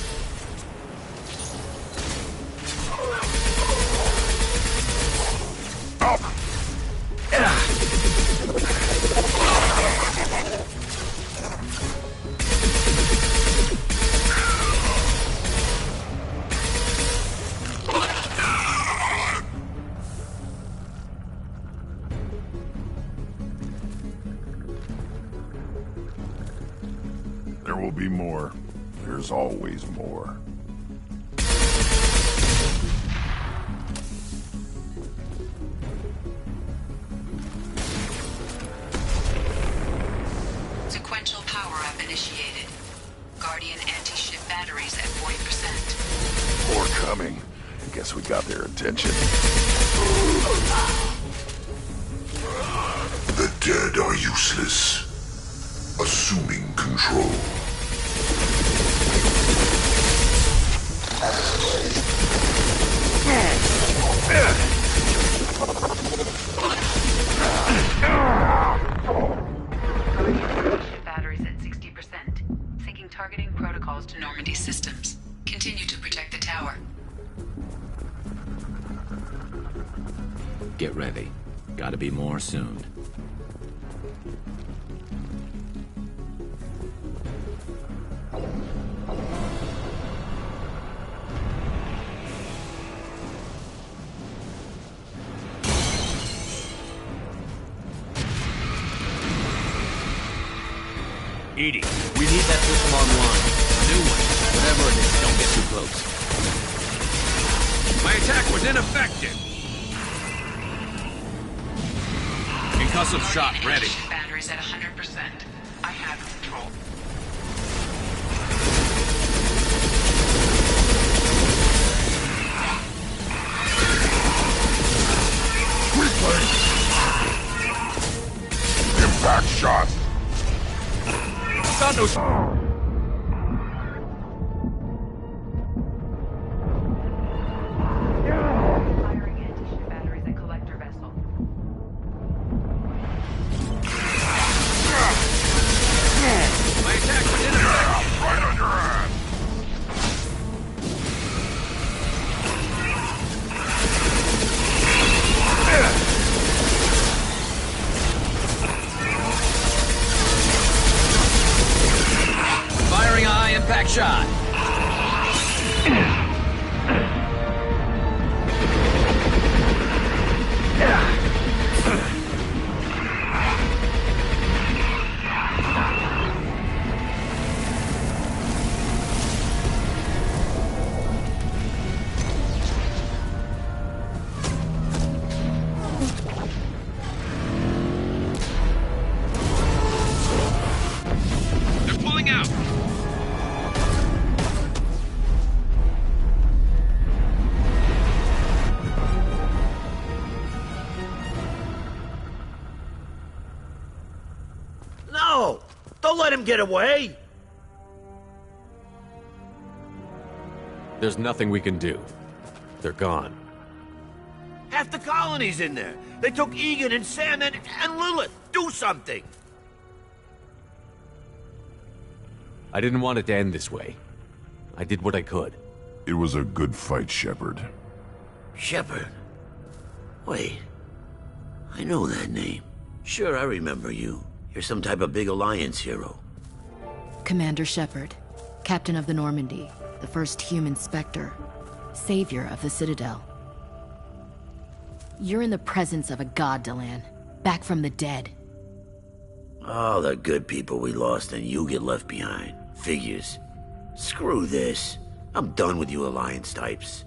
There will be more. There's always more. Sequential power-up initiated. Guardian anti-ship batteries at 40%. More coming. Guess we got their attention. The dead are useless. Assuming control. Batteries at 60%. Syncing targeting protocols to Normandy systems. Continue to protect the tower. Get ready. Gotta be more soon. EDI, we need that system online. A new one. Whatever it is, don't get too close. My attack was ineffective. Concussive shot ready. Batteries at 100%. I have control. Impact shot. Sandos. Firing anti-ship batteries at collector vessel. My attack was ineffective. Don't let him get away! There's nothing we can do. They're gone. Half the colony's in there. They took Egan and Sam and Lilith. Do something! I didn't want it to end this way. I did what I could. It was a good fight, Shepard. Shepard? Wait. I know that name. Sure, I remember you. You're some type of big Alliance hero. Commander Shepard, Captain of the Normandy, the first human Spectre, savior of the Citadel. You're in the presence of a god, Delan, back from the dead. All the good people we lost and you get left behind. Figures. Screw this. I'm done with you Alliance types.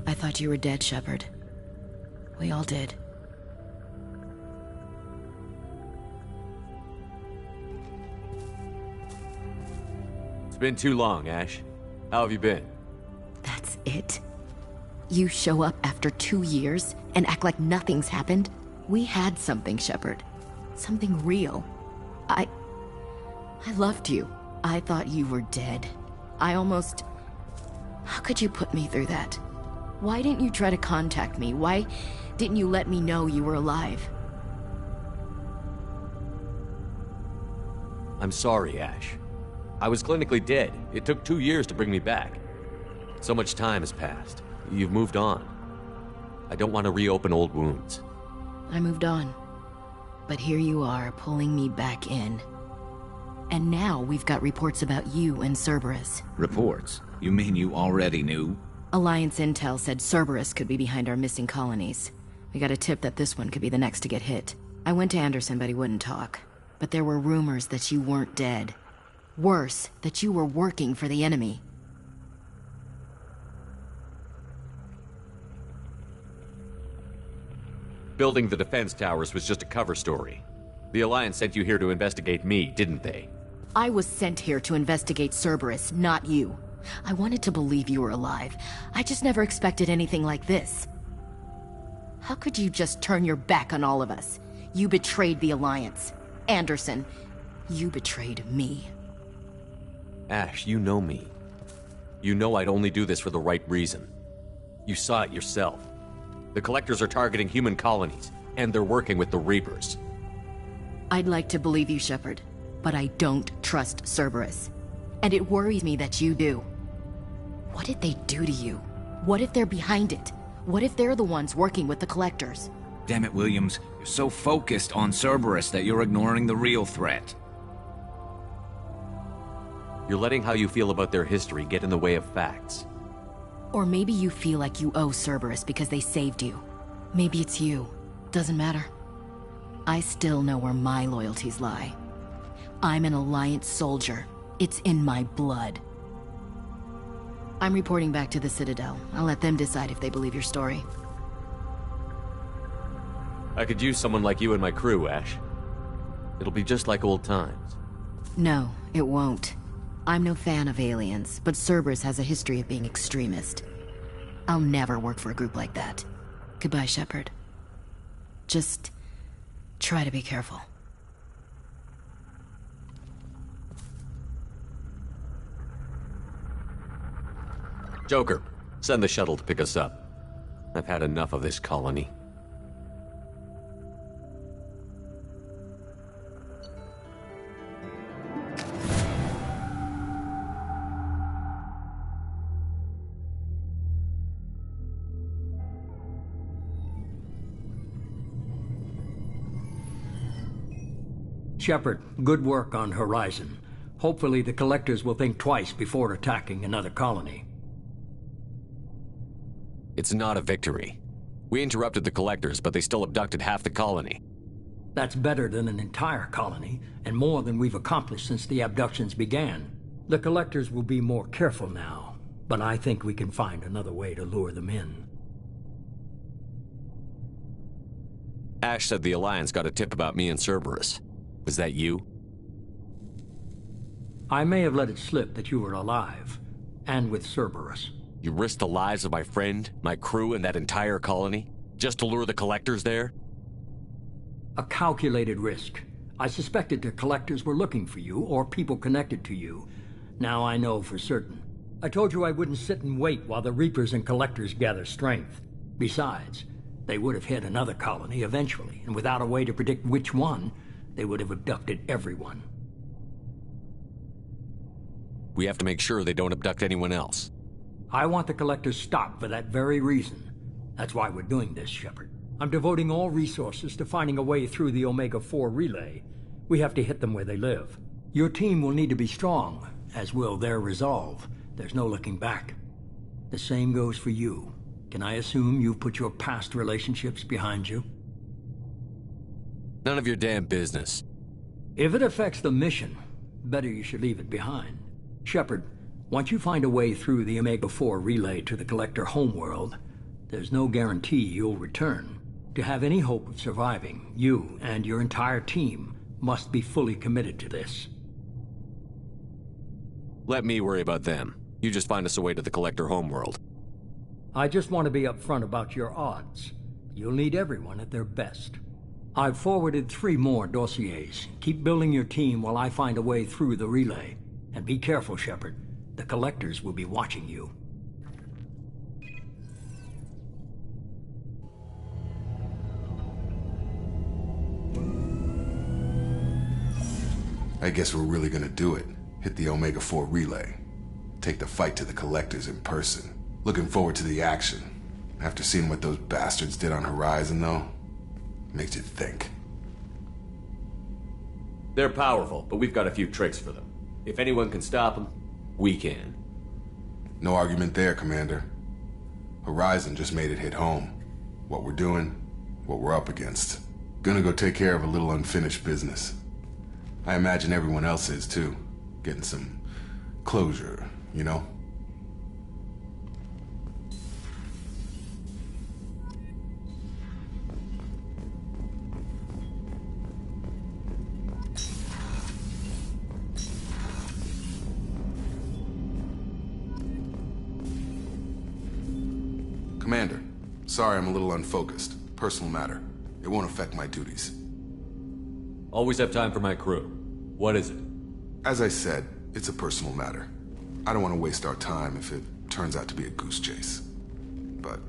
I thought you were dead, Shepard. We all did. It's been too long, Ash. How have you been? That's it? You show up after 2 years and act like nothing's happened? We had something, Shepard. Something real. I loved you. I thought you were dead. How could you put me through that? Why didn't you try to contact me? Why didn't you let me know you were alive? I'm sorry, Ash. I was clinically dead. It took 2 years to bring me back. So much time has passed. You've moved on. I don't want to reopen old wounds. I moved on. But here you are, pulling me back in. And now we've got reports about you and Cerberus. Reports? You mean you already knew? Alliance intel said Cerberus could be behind our missing colonies. We got a tip that this one could be the next to get hit. I went to Anderson, but he wouldn't talk. But there were rumors that you weren't dead. Worse, that you were working for the enemy. Building the defense towers was just a cover story. The Alliance sent you here to investigate me, didn't they? I was sent here to investigate Cerberus, not you. I wanted to believe you were alive. I just never expected anything like this. How could you just turn your back on all of us? You betrayed the Alliance. Anderson, you betrayed me. Ash, you know me. You know I'd only do this for the right reason. You saw it yourself. The Collectors are targeting human colonies, and they're working with the Reapers. I'd like to believe you, Shepard, but I don't trust Cerberus. And it worries me that you do. What did they do to you? What if they're behind it? What if they're the ones working with the Collectors? Damn it, Williams. You're so focused on Cerberus that you're ignoring the real threat. You're letting how you feel about their history get in the way of facts. Or maybe you feel like you owe Cerberus because they saved you. Maybe it's you. Doesn't matter. I still know where my loyalties lie. I'm an Alliance soldier. It's in my blood. I'm reporting back to the Citadel. I'll let them decide if they believe your story. I could use someone like you in my crew, Ash. It'll be just like old times. No, it won't. I'm no fan of aliens, but Cerberus has a history of being extremist. I'll never work for a group like that. Goodbye, Shepard. Just try to be careful. Joker, send the shuttle to pick us up. I've had enough of this colony. Shepard, good work on Horizon. Hopefully the Collectors will think twice before attacking another colony. It's not a victory. We interrupted the Collectors, but they still abducted half the colony. That's better than an entire colony, and more than we've accomplished since the abductions began. The Collectors will be more careful now, but I think we can find another way to lure them in. Ash said the Alliance got a tip about me and Cerberus. Was that you? I may have let it slip that you were alive, and with Cerberus. You risked the lives of my friend, my crew, and that entire colony? Just to lure the collectors there? A calculated risk. I suspected the collectors were looking for you, or people connected to you. Now I know for certain. I told you I wouldn't sit and wait while the Reapers and collectors gather strength. Besides, they would have hit another colony eventually, and without a way to predict which one, they would have abducted everyone. We have to make sure they don't abduct anyone else. I want the collectors stopped for that very reason. That's why we're doing this, Shepard. I'm devoting all resources to finding a way through the Omega-4 relay. We have to hit them where they live. Your team will need to be strong, as will their resolve. There's no looking back. The same goes for you. Can I assume you've put your past relationships behind you? None of your damn business. If it affects the mission, better you should leave it behind. Shepard, once you find a way through the Omega-4 relay to the Collector homeworld, there's no guarantee you'll return. To have any hope of surviving, you and your entire team must be fully committed to this. Let me worry about them. You just find us a way to the Collector homeworld. I just want to be upfront about your odds. You'll need everyone at their best. I've forwarded 3 more dossiers. Keep building your team while I find a way through the relay. And be careful, Shepard. The Collectors will be watching you. I guess we're really gonna do it. Hit the Omega-4 relay. Take the fight to the Collectors in person. Looking forward to the action. After seeing what those bastards did on Horizon, though, makes you think. They're powerful, but we've got a few tricks for them. If anyone can stop them, we can. No argument there, Commander. Horizon just made it hit home. What we're doing, what we're up against. Gonna go take care of a little unfinished business. I imagine everyone else is, too. Getting some closure, you know? Commander, sorry I'm a little unfocused. Personal matter. It won't affect my duties. Always have time for my crew. What is it? As I said, it's a personal matter. I don't want to waste our time if it turns out to be a goose chase. But...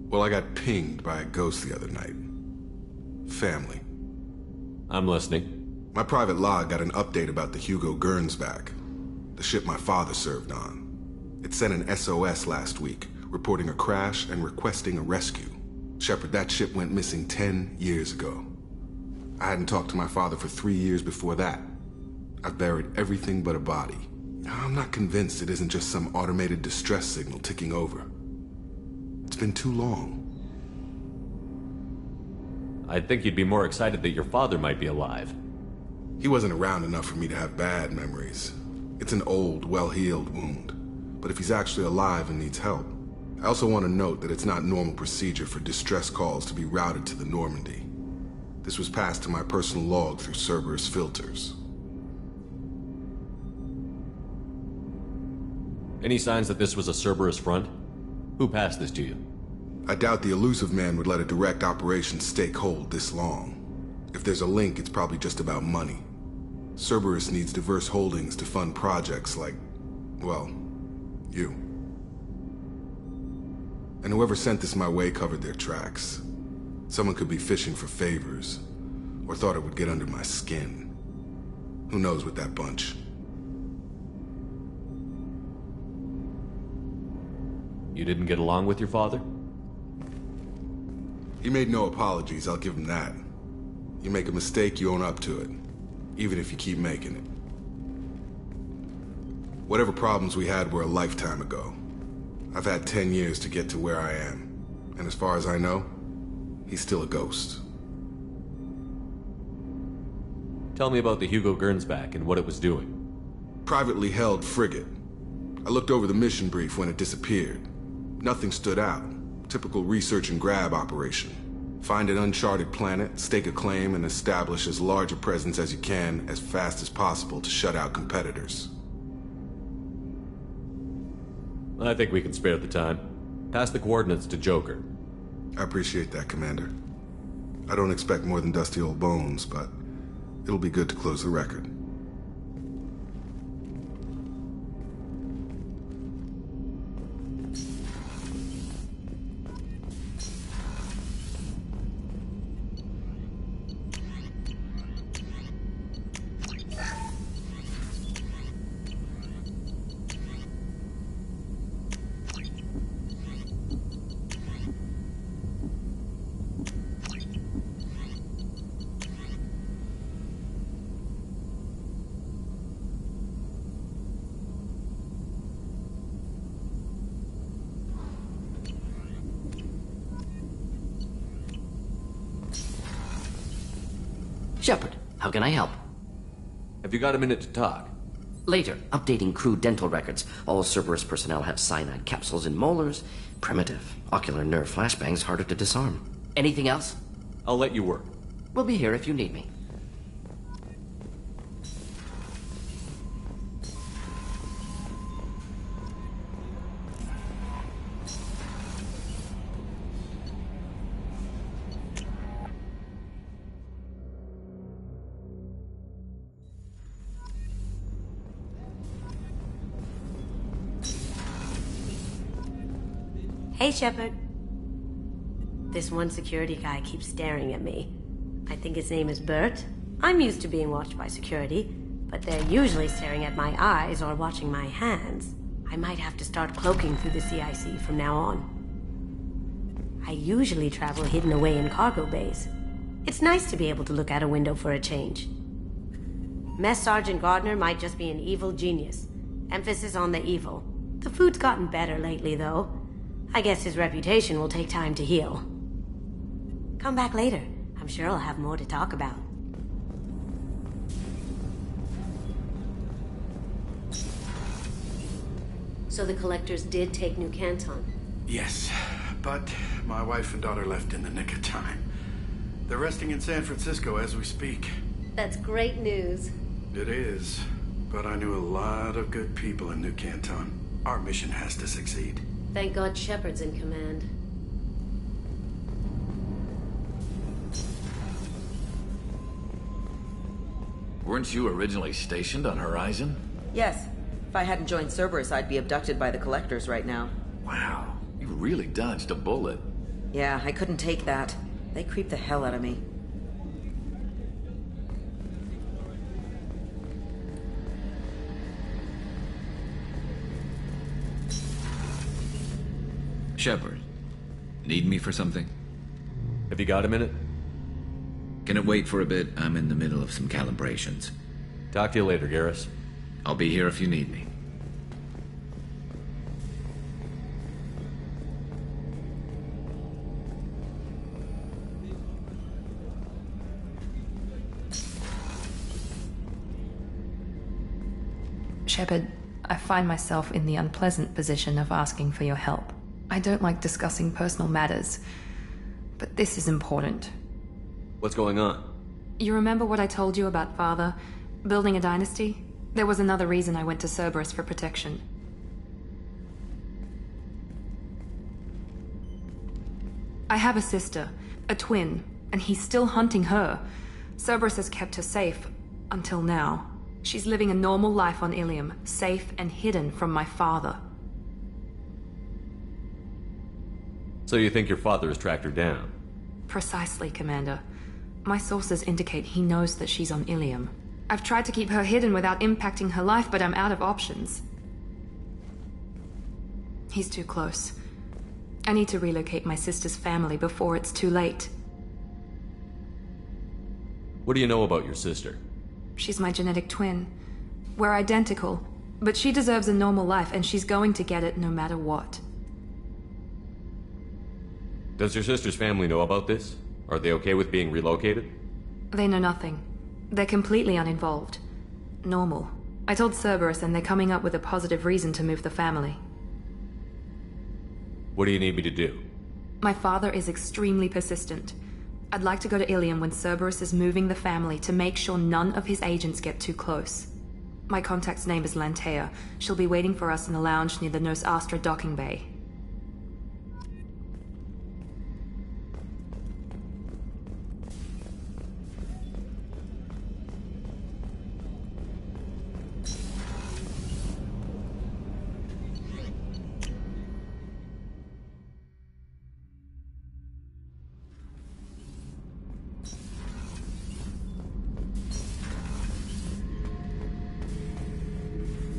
well, I got pinged by a ghost the other night. Family. I'm listening. My private log got an update about the Hugo Gernsback, the ship my father served on. It sent an SOS last week, reporting a crash and requesting a rescue. Shepard, that ship went missing 10 years ago. I hadn't talked to my father for 3 years before that. I've buried everything but a body. I'm not convinced it isn't just some automated distress signal ticking over. It's been too long. I'd think you'd be more excited that your father might be alive. He wasn't around enough for me to have bad memories. It's an old, well-healed wound. But if he's actually alive and needs help, I also want to note that it's not normal procedure for distress calls to be routed to the Normandy. This was passed to my personal log through Cerberus filters. Any signs that this was a Cerberus front? Who passed this to you? I doubt the Elusive Man would let a direct operation stake hold this long. If there's a link, it's probably just about money. Cerberus needs diverse holdings to fund projects like, well, you. And whoever sent this my way covered their tracks. Someone could be fishing for favors, or thought it would get under my skin. Who knows with that bunch? You didn't get along with your father? He made no apologies, I'll give him that. You make a mistake, you own up to it. Even if you keep making it. Whatever problems we had were a lifetime ago. I've had 10 years to get to where I am. And as far as I know, he's still a ghost. Tell me about the Hugo Gernsback and what it was doing. Privately held frigate. I looked over the mission brief when it disappeared. Nothing stood out. Typical research and grab operation. Find an uncharted planet, stake a claim, and establish as large a presence as you can as fast as possible to shut out competitors. I think we can spare the time. Pass the coordinates to Joker. I appreciate that, Commander. I don't expect more than dusty old bones, but it'll be good to close the record. Shepard, how can I help? Have you got a minute to talk? Later, updating crew dental records. All Cerberus personnel have cyanide capsules in molars. Primitive. Ocular nerve flashbangs harder to disarm. Anything else? I'll let you work. We'll be here if you need me. Hey, Shepard. This one security guy keeps staring at me. I think his name is Bert. I'm used to being watched by security, but they're usually staring at my eyes or watching my hands. I might have to start cloaking through the CIC from now on. I usually travel hidden away in cargo bays. It's nice to be able to look out a window for a change. Mess Sergeant Gardner might just be an evil genius. Emphasis on the evil. The food's gotten better lately, though. I guess his reputation will take time to heal. Come back later. I'm sure I'll have more to talk about. So the Collectors did take New Canton? Yes, but my wife and daughter left in the nick of time. They're resting in San Francisco as we speak. That's great news. It is, but I knew a lot of good people in New Canton. Our mission has to succeed. Thank God Shepard's in command. Weren't you originally stationed on Horizon? Yes. If I hadn't joined Cerberus, I'd be abducted by the Collectors right now. Wow, you really dodged a bullet. Yeah, I couldn't take that. They creeped the hell out of me. Shepard, need me for something? Have you got a minute? Can it wait for a bit? I'm in the middle of some calibrations. Talk to you later, Garrus. I'll be here if you need me. Shepard, I find myself in the unpleasant position of asking for your help. I don't like discussing personal matters, but this is important. What's going on? You remember what I told you about Father? Building a dynasty? There was another reason I went to Cerberus for protection. I have a sister, a twin, and he's still hunting her. Cerberus has kept her safe, until now. She's living a normal life on Ilium, safe and hidden from my father. So you think your father has tracked her down? Precisely, Commander. My sources indicate he knows that she's on Ilium. I've tried to keep her hidden without impacting her life, but I'm out of options. He's too close. I need to relocate my sister's family before it's too late. What do you know about your sister? She's my genetic twin. We're identical, but she deserves a normal life, and she's going to get it no matter what. Does your sister's family know about this? Are they okay with being relocated? They know nothing. They're completely uninvolved. Normal. I told Cerberus, and they're coming up with a positive reason to move the family. What do you need me to do? My father is extremely persistent. I'd like to go to Ilium when Cerberus is moving the family to make sure none of his agents get too close. My contact's name is Lantea. She'll be waiting for us in the lounge near the Nos Astra docking bay.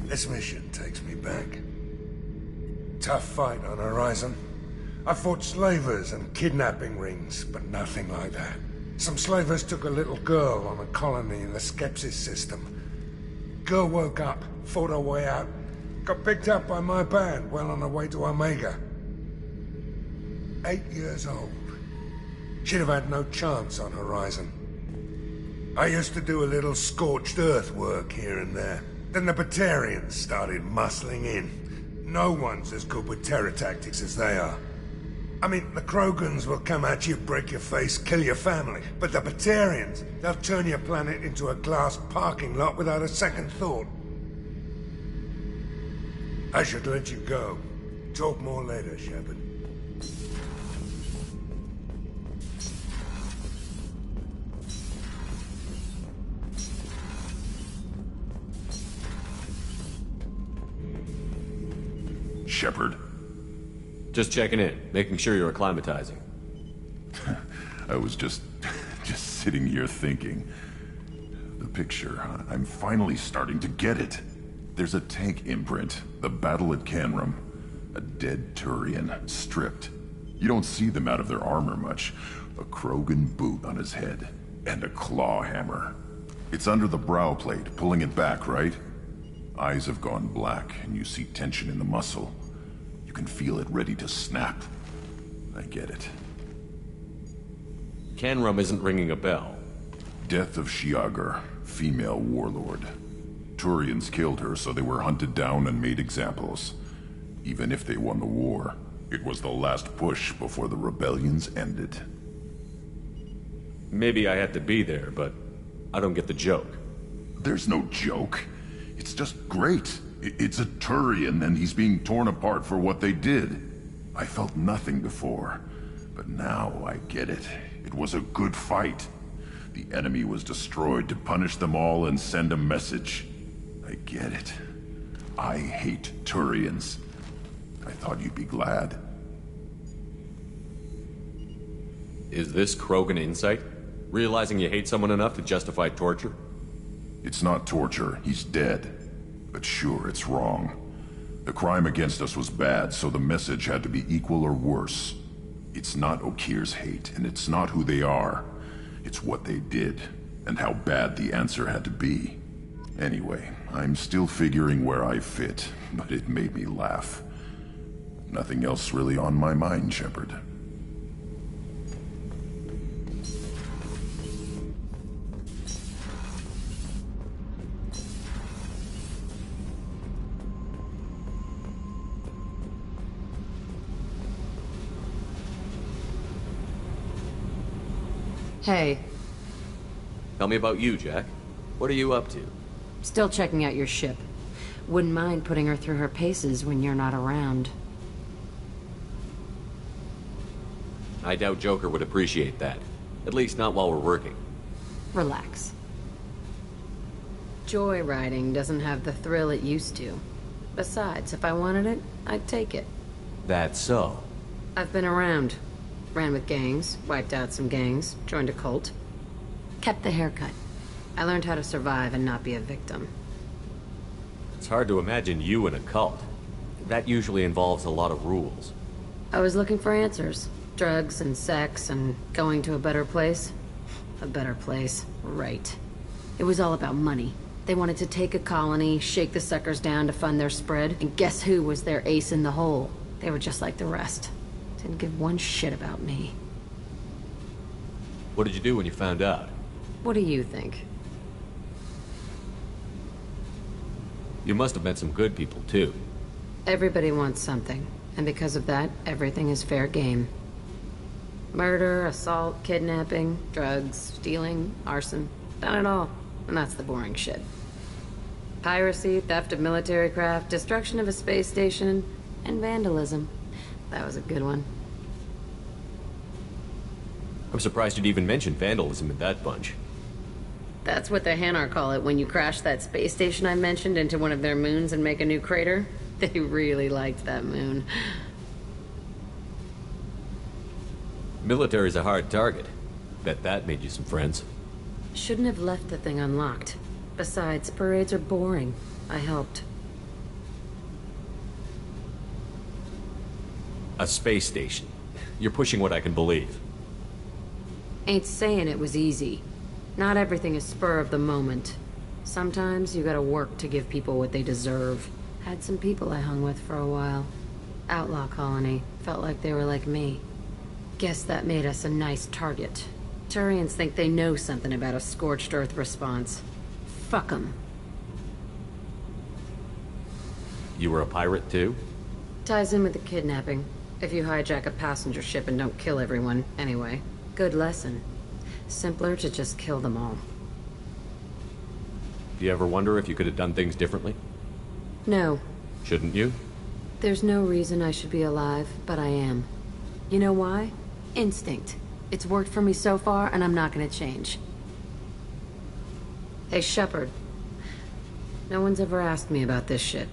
This mission takes me back. Tough fight on Horizon. I fought slavers and kidnapping rings, but nothing like that. Some slavers took a little girl on a colony in the Skepsis system. Girl woke up, fought her way out, got picked up by my band well on her way to Omega. 8 years old. She'd have had no chance on Horizon. I used to do a little scorched earth work here and there. Then the Batarians started muscling in. No one's as good with terror tactics as they are. I mean, the Krogans will come at you, break your face, kill your family. But the Batarians, they'll turn your planet into a glass parking lot without a second thought. I should let you go. Talk more later, Shepard. Shepard. Just checking in, making sure you're acclimatizing. I was just sitting here thinking. The picture, I'm finally starting to get it. There's a tank imprint, the battle at Canrum. A dead Turian, stripped. You don't see them out of their armor much. A Krogan boot on his head, and a claw hammer. It's under the brow plate, pulling it back, right? Eyes have gone black, and you see tension in the muscle. You can feel it ready to snap. I get it. Canrum isn't ringing a bell. Death of Shiagar, female warlord. Turians killed her, so they were hunted down and made examples. Even if they won the war, it was the last push before the rebellions ended. Maybe I had to be there, but I don't get the joke. There's no joke. It's just great. It's a Turian, and he's being torn apart for what they did. I felt nothing before, but now I get it. It was a good fight. The enemy was destroyed to punish them all and send a message. I get it. I hate Turians. I thought you'd be glad. Is this Krogan insight? Realizing you hate someone enough to justify torture? It's not torture. He's dead. But sure, it's wrong. The crime against us was bad, so the message had to be equal or worse. It's not Okir's hate, and it's not who they are. It's what they did, and how bad the answer had to be. Anyway, I'm still figuring where I fit, but it made me laugh. Nothing else really on my mind, Shepard. Hey. Tell me about you, Jack. What are you up to? Still checking out your ship. Wouldn't mind putting her through her paces when you're not around. I doubt Joker would appreciate that. At least not while we're working. Relax. Joyriding doesn't have the thrill it used to. Besides, if I wanted it, I'd take it. That's so. I've been around. Ran with gangs, wiped out some gangs, joined a cult. Kept the haircut. I learned how to survive and not be a victim. It's hard to imagine you in a cult. That usually involves a lot of rules. I was looking for answers. Drugs and sex and going to a better place. A better place, right. It was all about money. They wanted to take a colony, shake the suckers down to fund their spread, and guess who was their ace in the hole? They were just like the rest. Didn't give one shit about me. What did you do when you found out? What do you think? You must have met some good people, too. Everybody wants something, and because of that, everything is fair game. Murder, assault, kidnapping, drugs, stealing, arson. Done it all. And that's the boring shit. Piracy, theft of military craft, destruction of a space station, and vandalism. That was a good one. I'm surprised you'd even mention vandalism in that bunch. That's what the Hanar call it when you crash that space station I mentioned into one of their moons and make a new crater. They really liked that moon. Military's a hard target. Bet that made you some friends. Shouldn't have left the thing unlocked. Besides, parades are boring. I helped. A space station. You're pushing what I can believe. Ain't saying it was easy. Not everything is spur of the moment. Sometimes you gotta work to give people what they deserve. Had some people I hung with for a while. Outlaw colony. Felt like they were like me. Guess that made us a nice target. Turians think they know something about a scorched earth response. Fuck 'em. You were a pirate too? Ties in with the kidnapping. If you hijack a passenger ship and don't kill everyone, anyway. Good lesson. Simpler to just kill them all. Do you ever wonder if you could have done things differently? No. Shouldn't you? There's no reason I should be alive, but I am. You know why? Instinct. It's worked for me so far, and I'm not gonna change. Hey, Shepard. No one's ever asked me about this shit.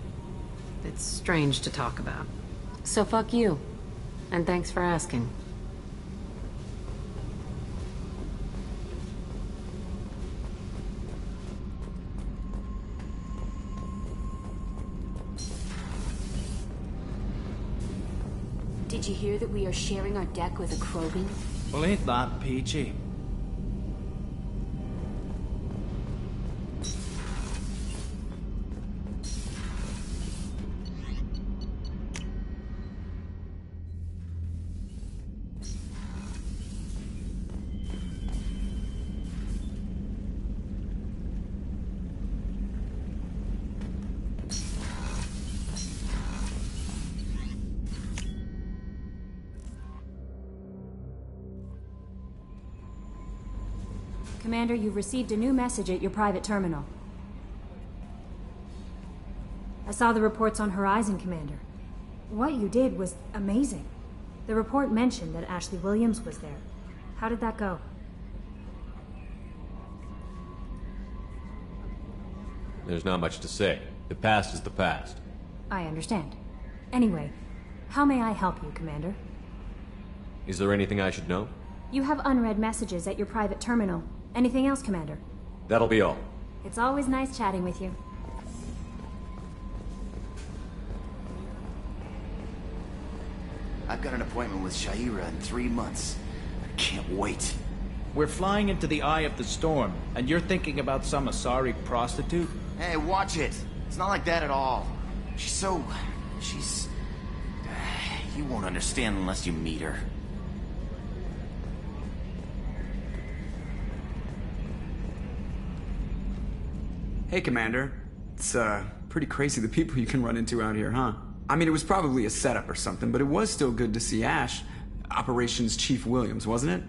It's strange to talk about. So fuck you. And thanks for asking. Did you hear that we are sharing our deck with a Krogan? Well, ain't that peachy? Commander, you've received a new message at your private terminal. I saw the reports on Horizon, Commander. What you did was amazing. The report mentioned that Ashley Williams was there. How did that go? There's not much to say. The past is the past. I understand. Anyway, how may I help you, Commander? Is there anything I should know? You have unread messages at your private terminal. Anything else, Commander? That'll be all. It's always nice chatting with you. I've got an appointment with Sha'ira in 3 months. I can't wait. We're flying into the eye of the storm, and you're thinking about some Asari prostitute? Hey, watch it. It's not like that at all. She's... You won't understand unless you meet her. Hey, Commander. It's, pretty crazy the people you can run into out here, huh? I mean, it was probably a setup or something, but it was still good to see Ash. Operations Chief Williams, wasn't it?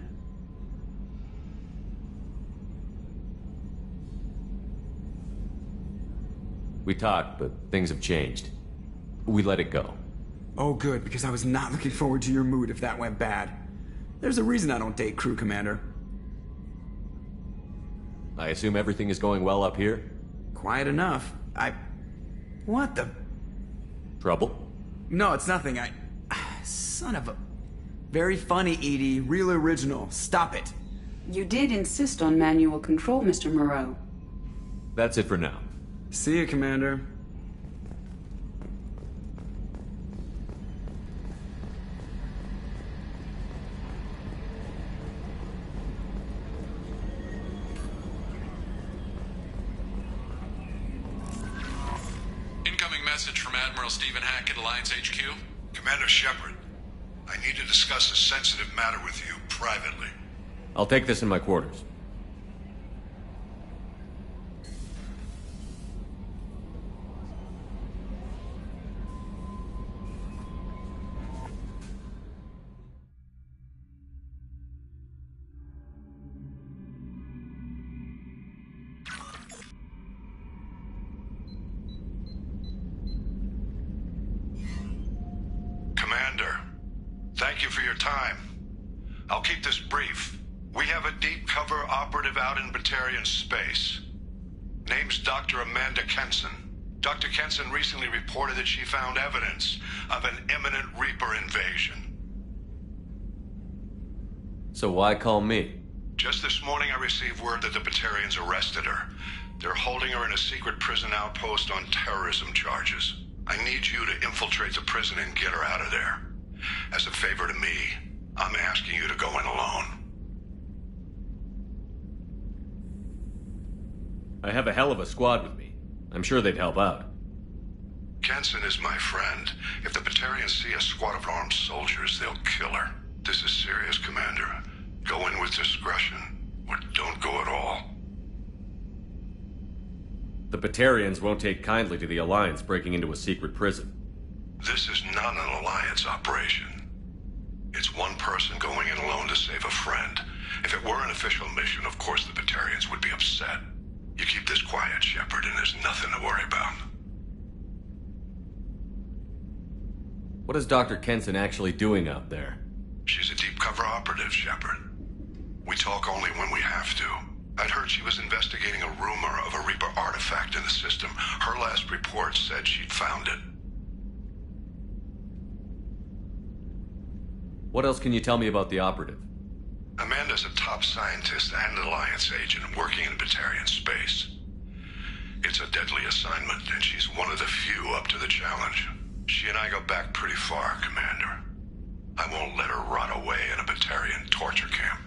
We talked, but things have changed. We let it go. Oh, good, because I was not looking forward to your mood if that went bad. There's a reason I don't date crew, Commander. I assume everything is going well up here? Quiet enough. What the... Trouble? No, it's nothing. Son of a... Very funny, Edie. Real original. Stop it. You did insist on manual control, Mr. Moreau. That's it for now. See you, Commander. Incoming message from Admiral Stephen Hackett, Alliance HQ. Commander Shepard, I need to discuss a sensitive matter with you privately. I'll take this in my quarters. Thank you for your time. I'll keep this brief. We have a deep cover operative out in Batarian space. Name's Dr. Amanda Kenson. Dr. Kenson recently reported that she found evidence of an imminent Reaper invasion. So why call me? Just this morning I received word that the Batarians arrested her. They're holding her in a secret prison outpost on terrorism charges. I need you to infiltrate the prison and get her out of there. As a favor to me, I'm asking you to go in alone. I have a hell of a squad with me. I'm sure they'd help out. Kenson is my friend. If the Batarians see a squad of armed soldiers, they'll kill her. This is serious, Commander. Go in with discretion, or don't go at all. The Batarians won't take kindly to the Alliance breaking into a secret prison. This is not an Alliance operation. It's one person going in alone to save a friend. If it were an official mission, of course the Batarians would be upset. You keep this quiet, Shepard, and there's nothing to worry about. What is Dr. Kenson actually doing out there? She's a deep cover operative, Shepard. We talk only when we have to. I'd heard she was investigating a rumor of a Reaper artifact in the system. Her last report said she'd found it. What else can you tell me about the operative? Amanda's a top scientist and Alliance agent working in Batarian space. It's a deadly assignment, and she's one of the few up to the challenge. She and I go back pretty far, Commander. I won't let her rot away in a Batarian torture camp.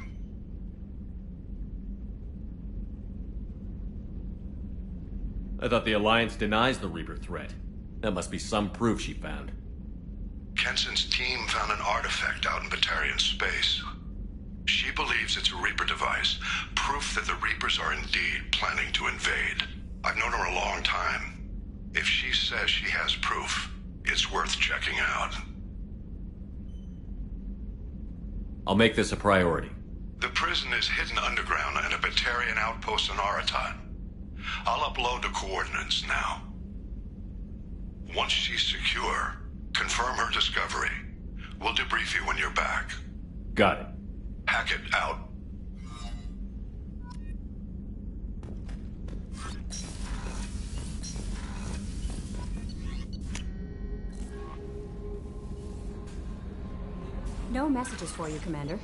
I thought the Alliance denies the Reaper threat. That must be some proof she found. Kenson's team found an artifact out in Batarian space. She believes it's a Reaper device, proof that the Reapers are indeed planning to invade. I've known her a long time. If she says she has proof, it's worth checking out. I'll make this a priority. The prison is hidden underground in a Batarian outpost in Aratat. I'll upload the coordinates now. Once she's secure, confirm her discovery. We'll debrief you when you're back. Got it. Hackett out. No messages for you, Commander.